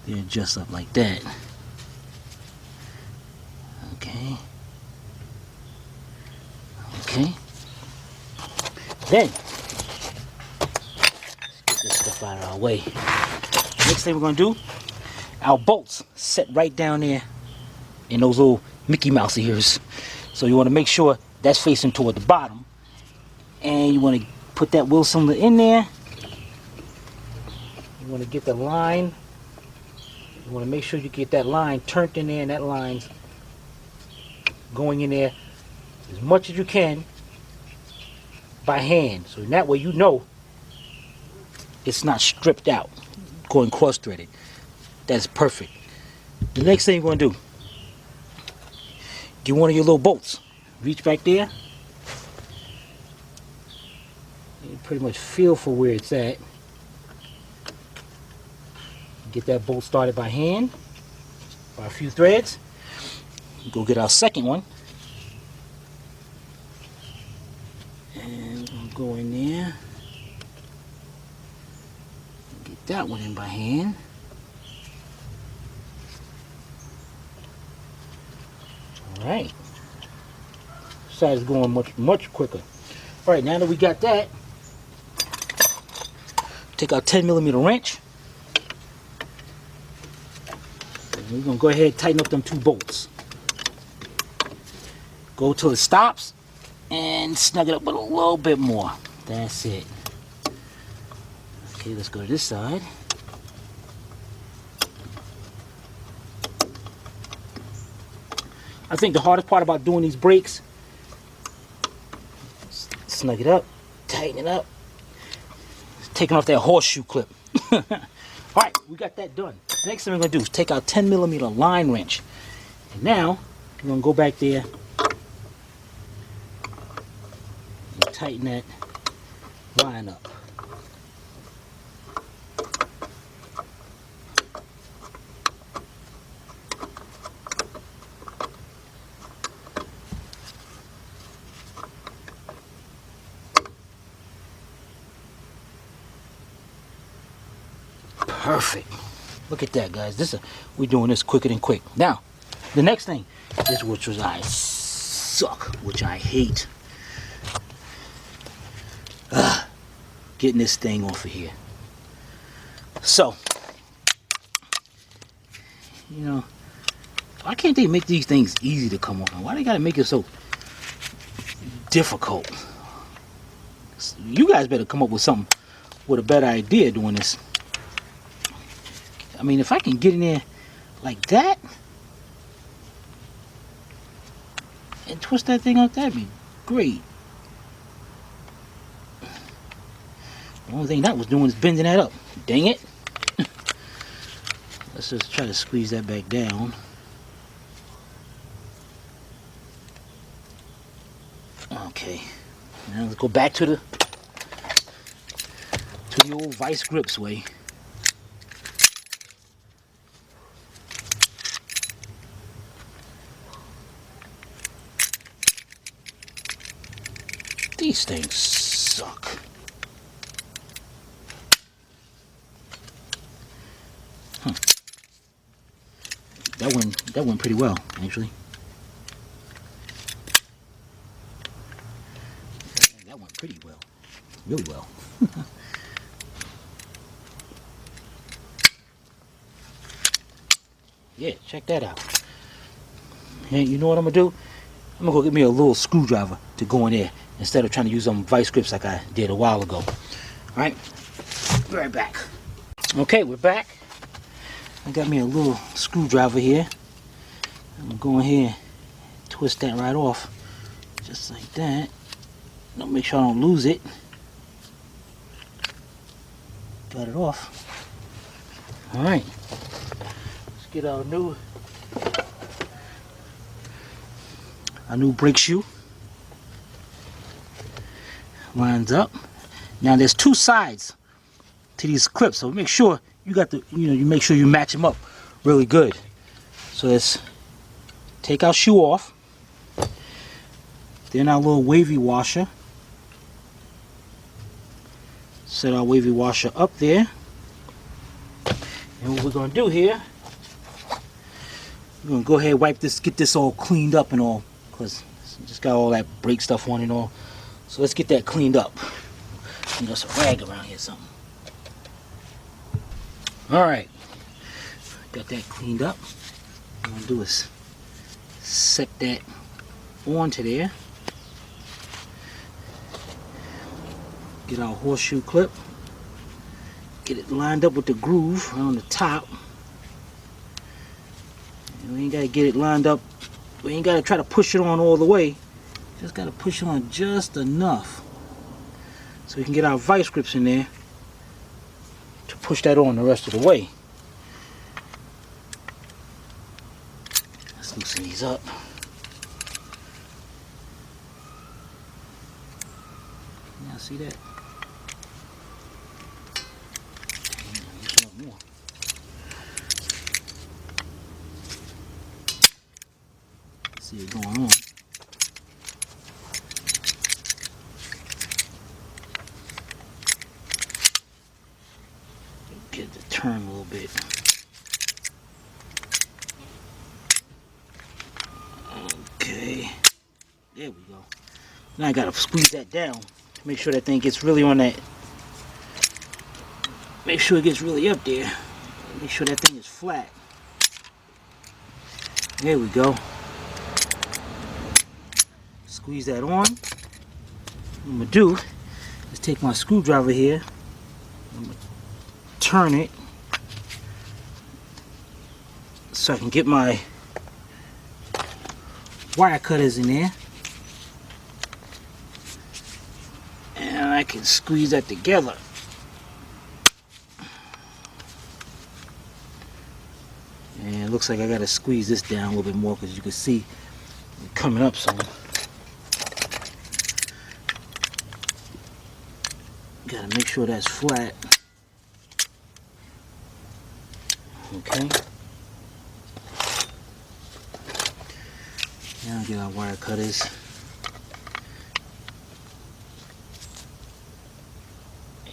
they adjust up like that. Okay. Okay. Then, let's get this stuff out of our way. Next thing we're going to do, our bolts set right down there in those little Mickey Mouse ears. So you want to make sure that's facing toward the bottom. And you want to put that wheel cylinder in there. You want to get the line. You want to make sure you get that line turned in there, and that line's going in there as much as you can by hand. So in that way you know it's not stripped out, going cross-threaded. That's perfect. The next thing you're going to do, get one of your little bolts. Reach back there. You pretty much feel for where it's at. Get that bolt started by hand, by a few threads. Go get our second one. And we'll go in there. Get that one in by hand. Alright. Side is going much quicker. Alright, now that we got that, take our 10mm wrench. And we're going to go ahead and tighten up them two bolts. Go till it stops and snug it up with a little bit more. That's it. Okay, let's go to this side. I think the hardest part about doing these brakes, snug it up, tighten it up, taking off that horseshoe clip. Alright, we got that done. Next thing we're going to do is take our 10mm line wrench. And now, we're going to go back there and tighten that line up. Perfect. Look at that, guys. We're doing this quicker than quick. Now, the next thing is which I suck, which I hate. Getting this thing off of here. So, you know, why can't they make these things easy to come off? Why they gotta make it so difficult? You guys better come up with something with a better idea doing this. I mean, if I can get in there like that and twist that thing out, that'd be great. The only thing that was doing is bending that up. Dang it. Let's just try to squeeze that back down. Okay. Now let's go back to the old vice grips way. These things suck. Huh. That went pretty well, actually. That went pretty well. Really well. Yeah, check that out. And you know what I'm gonna do? I'm gonna go get me a little screwdriver to go in there instead of trying to use some vice grips like I did a while ago. Alright, be right back. Okay, we're back. I got me a little screwdriver here. I'm gonna go in here and twist that right off. Just like that. Don't make sure I don't lose it. Got it off. Alright. Let's get our new brake shoe. Lines up. Now there's two sides to these clips, so make sure you got the, you make sure you match them up really good. So let's take our shoe off. Then our little wavy washer. Set our wavy washer up there. And what we're gonna do here, we're gonna go ahead and wipe this, get this all cleaned up and all, because just got all that brake stuff on and all. So let's get that cleaned up. There's a rag around here, something. Alright, got that cleaned up. What I'm gonna do is set that onto there. Get our horseshoe clip. Get it lined up with the groove on the top. And we ain't gotta get it lined up. We ain't gotta try to push it on all the way. Just gotta push it on just enough so we can get our vice grips in there to push that on the rest of the way. Let's loosen these up. Y'all see that? More. See what's going on. Get it to turn a little bit. Okay, there we go. Now I gotta squeeze that down to make sure that thing gets really on that. Make sure it gets really up there. Make sure that thing is flat. There we go. Squeeze that on. What I'm gonna do is take my screwdriver here. I'm gonna turn it so I can get my wire cutters in there. And I can squeeze that together. And it looks like I gotta squeeze this down a little bit more because you can see it coming up some. Gotta make sure that's flat. Okay. Now get our wire cutters.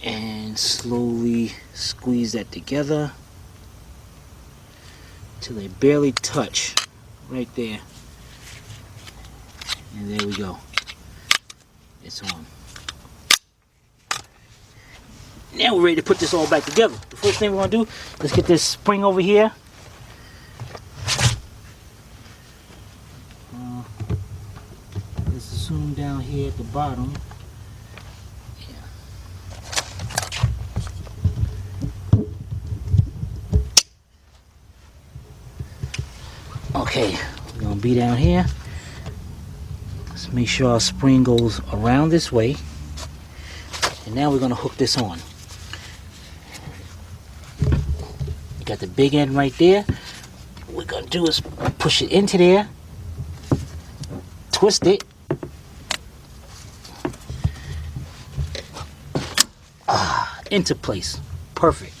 And slowly squeeze that together till they barely touch. Right there. And there we go. It's on. Now we're ready to put this all back together. The first thing we're going to do, let's get this spring over here. Let's assume down here at the bottom. Okay, we're going to be down here. Let's make sure our spring goes around this way. And now we're going to hook this on. You got the big end right there. What we're going to do is push it into there, twist it, into place. Perfect.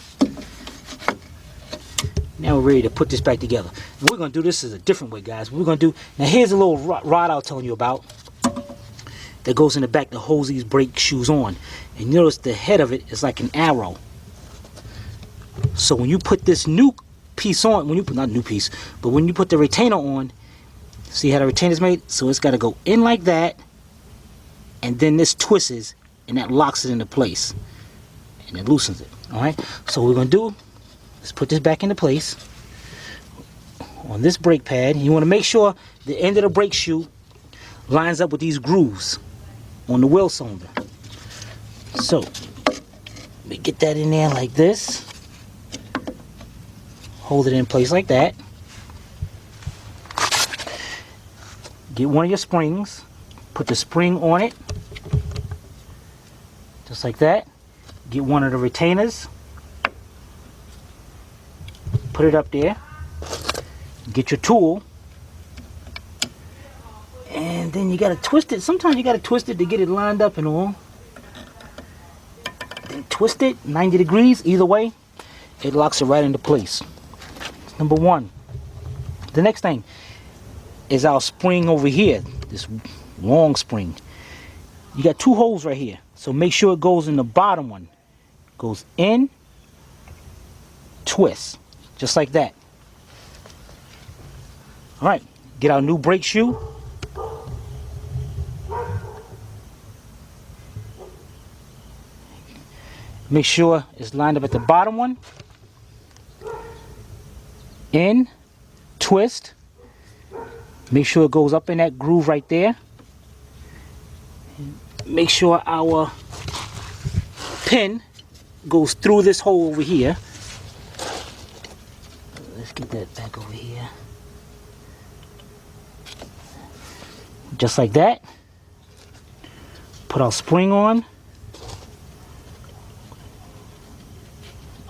Now we're ready to put this back together. And we're going to do this as a different way, guys. What we're going to do, now here's a little rod I was telling you about that goes in the back that holds these brake shoes on. And you notice the head of it is like an arrow. So when you put this new piece on, not new piece, but when you put the retainer on, see how the retainer's made? So it's got to go in like that, and then this twists, and that locks it into place. And it loosens it. Alright? So what we're going to do, let's put this back into place on this brake pad. You want to make sure the end of the brake shoe lines up with these grooves on the wheel cylinder. So we get that in there like this. Hold it in place like that. Get one of your springs, put the spring on it, just like that. Get one of the retainers, put it up there. Get your tool, and then you got to twist it. Sometimes you got to twist it to get it lined up and all. Then twist it 90 degrees, either way, it locks it right into place. Number one. The next thing is our spring over here, this long spring. You got two holes right here, so make sure it goes in the bottom one. Goes in, twist, just like that. Alright, get our new brake shoe. Make sure it's lined up at the bottom one. In, twist. Make sure it goes up in that groove right there. Make sure our pin goes through this hole over here. Let's get that back over here. Just like that. Put our spring on.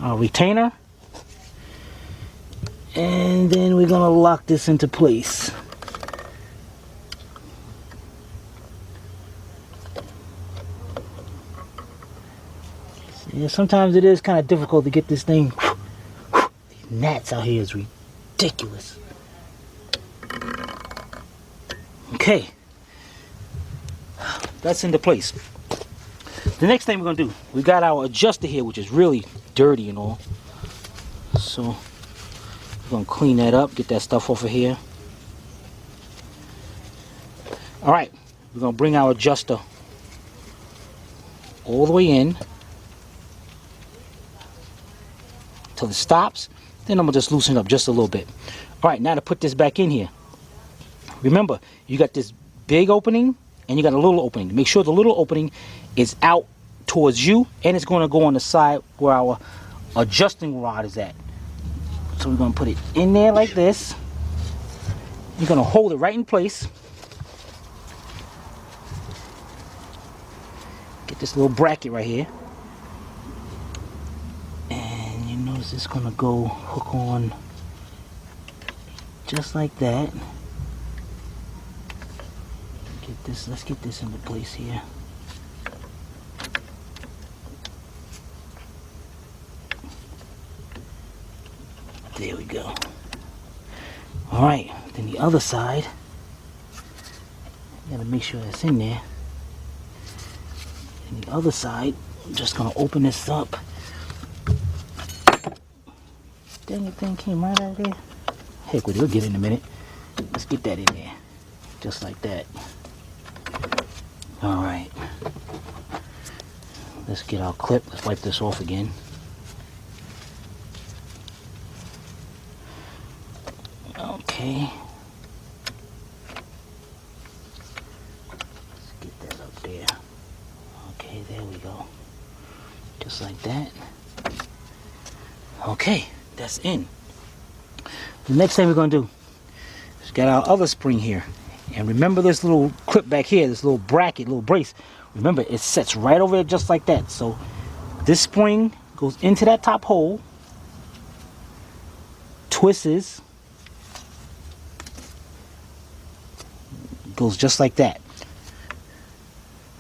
Our retainer. And then we're going to lock this into place. Yeah, sometimes it is kind of difficult to get this thing. These gnats out here is ridiculous. Okay. That's into place. The next thing we're going to do, we got our adjuster here, which is really dirty and all. So we're going to clean that up, get that stuff off of here. Alright, we're going to bring our adjuster all the way in till it stops. Then I'm going to just loosen it up just a little bit. Alright, now to put this back in here. Remember, you got this big opening and you got a little opening. Make sure the little opening is out towards you, and it's going to go on the side where our adjusting rod is at. So we're going to put it in there like this. You're going to hold it right in place. Get this little bracket right here. And you notice it's going to go hook on just like that. Get this, let's get this into place here. There we go. Alright, then the other side, you gotta make sure it's in there. And the other side, I'm just gonna open this up. Dang, the thing came right out of there. Heck with it, we'll get it in a minute. Let's get that in there. Just like that. Alright. Let's get our clip. Let's wipe this off again. Okay. Let's get that up there. Okay, there we go. Just like that. Okay, that's in. The next thing we're going to do is get our other spring here. And remember this little clip back here, this little bracket, little brace. Remember, it sets right over there just like that. So this spring goes into that top hole, twists, goes just like that.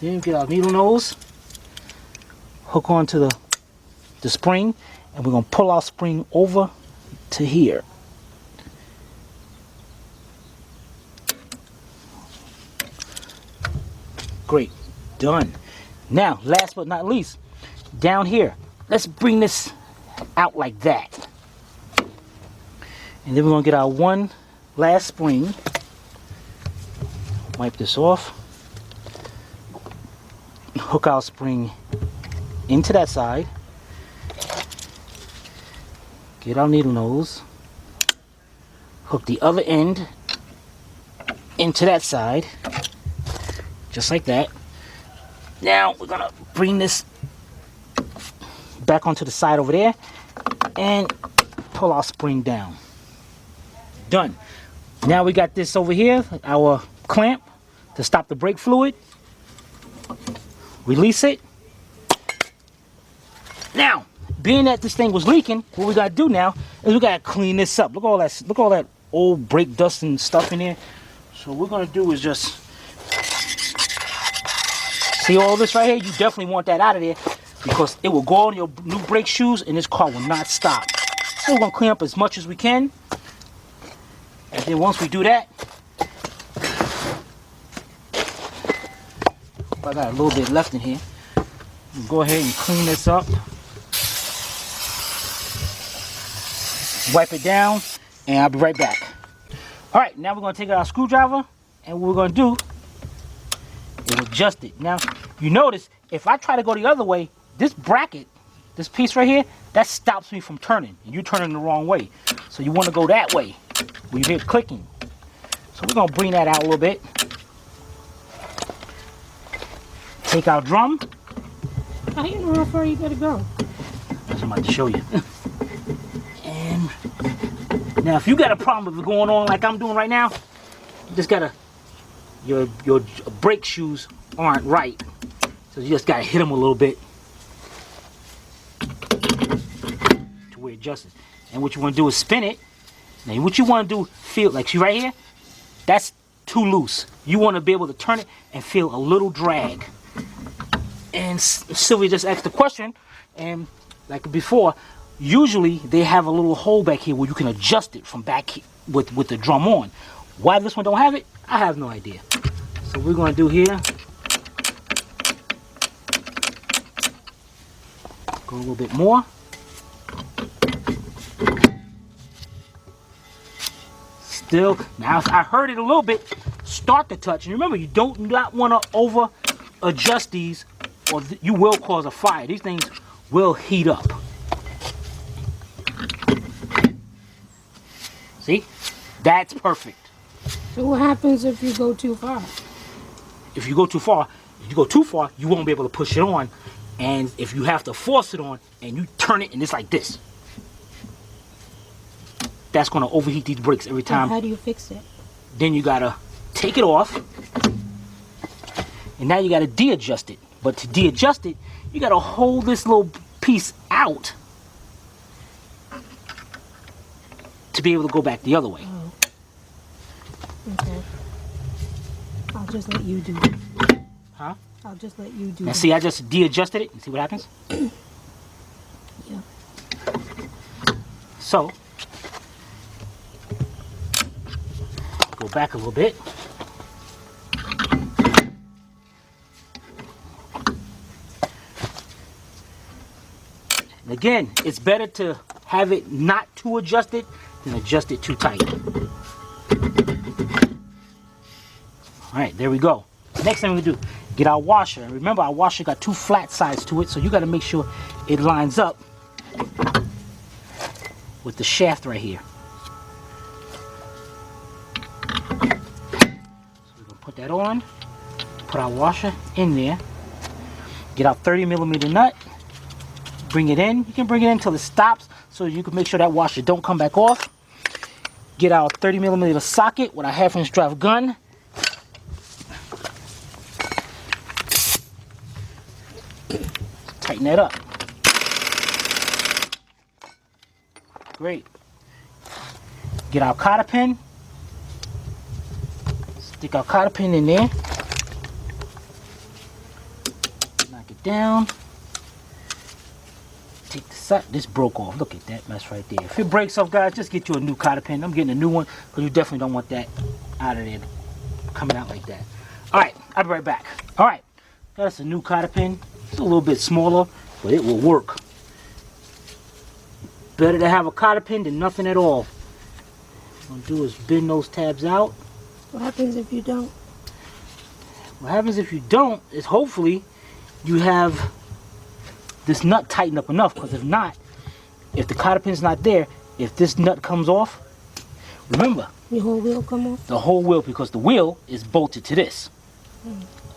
Then get our needle nose, hook onto the spring, and we're going to pull our spring over to here. Great, done. Now, last but not least, down here, let's bring this out like that. And then we're going to get our one last spring. Wipe this off. Hook our spring into that side. Get our needle nose. Hook the other end into that side. Just like that. Now we're going to bring this back onto the side over there and pull our spring down. Done. Now we got this over here, our clamp to stop the brake fluid. Release it. Now, being that this thing was leaking, what we gotta do now is we gotta clean this up. Look at all that old brake dust and stuff in there. So what we're gonna do is just see all this right here. You definitely want that out of there because it will go on your new brake shoes and this car will not stop. So we're gonna clean up as much as we can. And then once we do that, I got a little bit left in here. Go ahead and clean this up. Wipe it down, and I'll be right back. All right, now we're gonna take out our screwdriver, and what we're gonna do is adjust it. Now, you notice if I try to go the other way, this bracket, this piece right here, that stops me from turning. You're turning the wrong way. So you want to go that way when you hear clicking. So we're gonna bring that out a little bit. Take our drum. How do you know how far you gotta go? That's what I'm about to show you. And now, if you got a problem with it going on like I'm doing right now, you just gotta, your brake shoes aren't right, so you just gotta hit them a little bit to where it adjusts. And what you want to do is spin it. Now, what you want to do, feel like, see right here, that's too loose. You want to be able to turn it and feel a little drag. And Sylvia just asked the question, and like before, usually they have a little hole back here where you can adjust it from back here with the drum on. Why this one don't have it, I have no idea. So we're going to do here, go a little bit more. Still, now I heard it a little bit, start to touch. And remember, you do not want to over adjust these or you will cause a fire. These things will heat up. See? That's perfect. So what happens if you go too far? If you go too far, you won't be able to push it on. And if you have to force it on and you turn it and it's like this, that's going to overheat these brakes every time. How do you fix it? Then you got to take it off. And now you got to de-adjust it. But to de-adjust it, you got to hold this little piece out to be able to go back the other way. Oh. Okay. I'll just let you do it. Huh? I'll just let you do it. Now see, I just de-adjusted it. And see what happens? Yeah. So, go back a little bit. And again, it's better to have it not too adjusted than adjust it too tight. Alright, there we go. Next thing we do, get our washer. And remember, our washer got two flat sides to it, so you got to make sure it lines up with the shaft right here. So we're going to put that on, put our washer in there, get our 30mm nut, bring it in. You can bring it in until it stops so you can make sure that washer don't come back off. Get our 30mm socket with our 1/2" drive gun. tighten that up. Great. Get our cotter pin. Stick our cotter pin in there. Knock it down. Take the side. This broke off. Look at that mess right there. If it breaks off, guys, just get you a new cotter pin. I'm getting a new one because you definitely don't want that out of there coming out like that. Alright, I'll be right back. Alright, that's a new cotter pin. It's a little bit smaller, but it will work. Better to have a cotter pin than nothing at all. What I'm gonna do is bend those tabs out. What happens if you don't? What happens if you don't is hopefully you have this nut tightened up enough, because if not, if the cotter pin's not there, if this nut comes off, remember, your whole wheel come off? The whole wheel, because the wheel is bolted to this.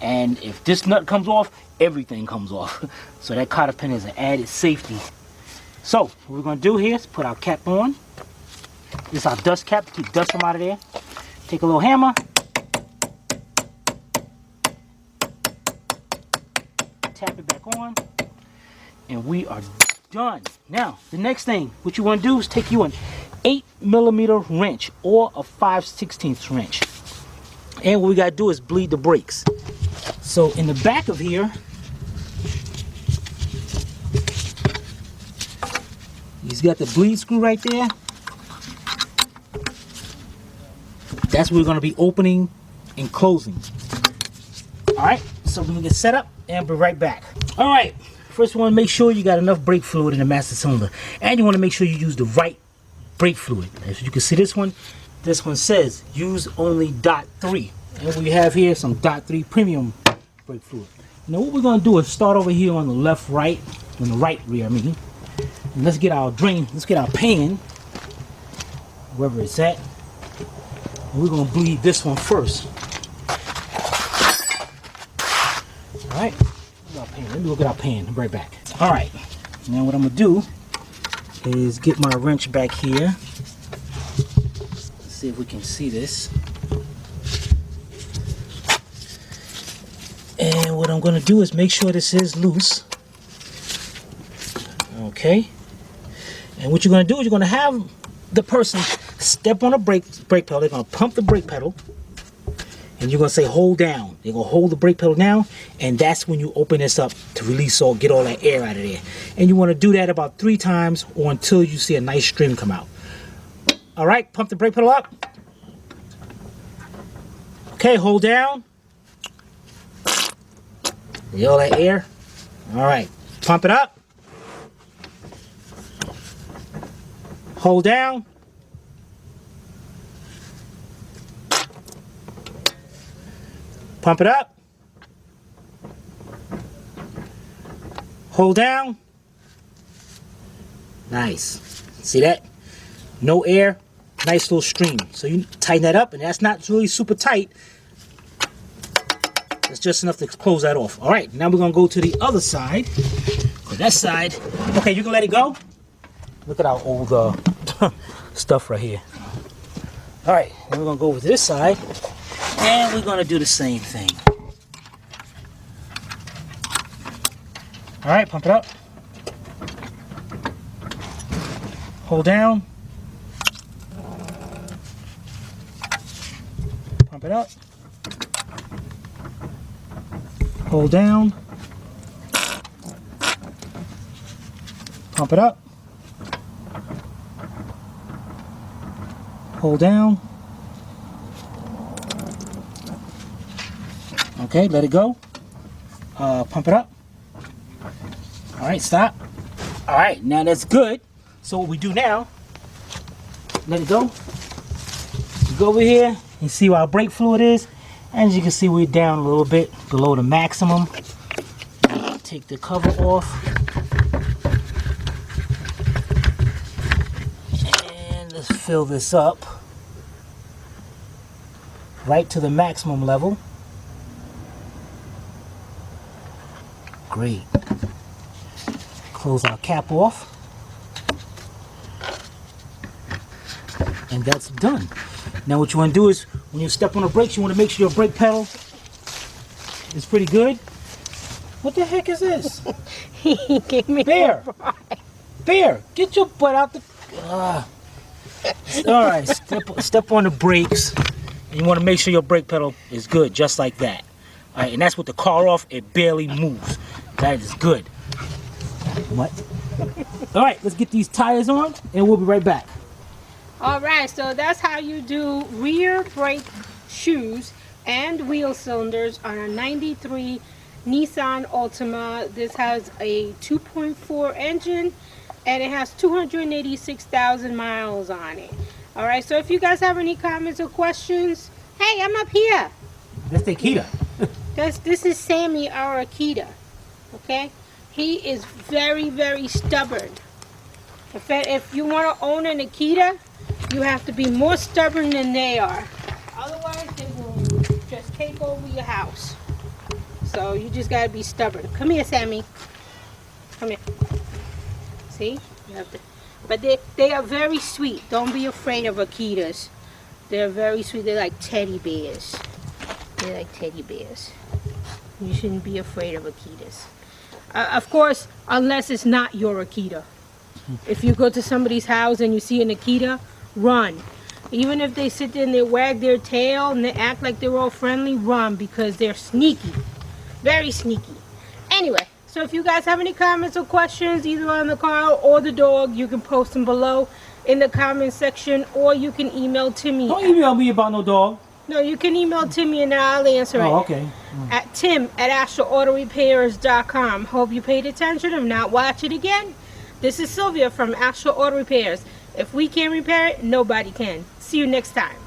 And if this nut comes off, everything comes off. So that cotter pin is an added safety. So what we're going to do here is put our cap on. This is our dust cap to keep dust from out of there. Take a little hammer. Tap it back on. And we are done. Now, the next thing, what you want to do is take you an 8mm wrench or a 5/16 wrench. And what we got to do is bleed the brakes. So in the back of here, he's got the bleed screw right there. That's where we're going to be opening and closing. Alright, so we're going to get set up and be right back. Alright, first you want to make sure you got enough brake fluid in the master cylinder. And you want to make sure you use the right brake fluid. As you can see, this one says use only .3. And what we have here is some .3 premium brake fluid. Now what we're going to do is start over here on the left, right, on the right rear, I mean. And let's get our drain, let's get our pan, wherever it's at. And we're going to bleed this one first. Alright, let me look at our pan, I'll be right back. Alright, now what I'm going to do is get my wrench back here. Let's see if we can see this. And what I'm going to do is make sure this is loose. Okay. And what you're going to do is you're going to have the person step on a brake pedal. They're going to pump the brake pedal. And you're going to say hold down. They're going to hold the brake pedal down. And that's when you open this up to release or get all that air out of there. And you want to do that about 3 times or until you see a nice stream come out. Alright, pump the brake pedal up. Okay, hold down. Get all that air. Alright, pump it up. Hold down. Pump it up. Hold down. Nice. See that? No air. Nice little stream. So you tighten that up, and that's not really super tight. It's just enough to close that off. All right, now we're going to go to the other side. That side, okay, you can let it go. Look at our old stuff right here. All right, then we're going to go over to this side, and we're going to do the same thing. All right, pump it up. Hold down. Pump it up. Hold down. Pump it up. Hold down. Okay, let it go. Pump it up. All right, stop. All right, now that's good. So what we do now, let it go. You go over here and see where our brake fluid is. As you can see, we're down a little bit below the maximum. Take the cover off. And let's fill this up right to the maximum level. Great. Close our cap off. And that's done. Now what you want to do is, when you step on the brakes, you want to make sure your brake pedal is pretty good. What the heck is this? He gave me Bear. a ride. Bear, get your butt out the... All right, step on the brakes. You want to make sure your brake pedal is good, just like that. All right, and that's with the car off, it barely moves. That is good. What? All right, let's get these tires on, and we'll be right back. All right, so that's how you do rear brake shoes and wheel cylinders on a 93 Nissan Altima. This has a 2.4 engine, and it has 286,000 miles on it. All right, so if you guys have any comments or questions, hey, I'm up here. That's the Akita. This is Sammy, our Akita. Okay, he is very, very stubborn. If you want to own an Akita, you have to be more stubborn than they are. Otherwise, they will just take over your house. So you just gotta be stubborn. Come here, Sammy. Come here. See, you have to. But they are very sweet. Don't be afraid of Akitas. They're very sweet. They're like teddy bears. They're like teddy bears. You shouldn't be afraid of Akitas. Of course, unless it's not your Akita. If you go to somebody's house and you see an Akita, run. Even if they sit there and they wag their tail and they act like they're all friendly, run, because they're sneaky. Very sneaky. Anyway, so if you guys have any comments or questions, either on the car or the dog, you can post them below in the comment section, or you can email Timmy. Don't email me about no dog. No, you can email Timmy and I'll answer it. Oh, okay. At tim@AstraAutoRepairs.com. Hope you paid attention. If not, watch it again. This is Sylvia from Astra Auto Repairs. If we can't repair it, nobody can. See you next time.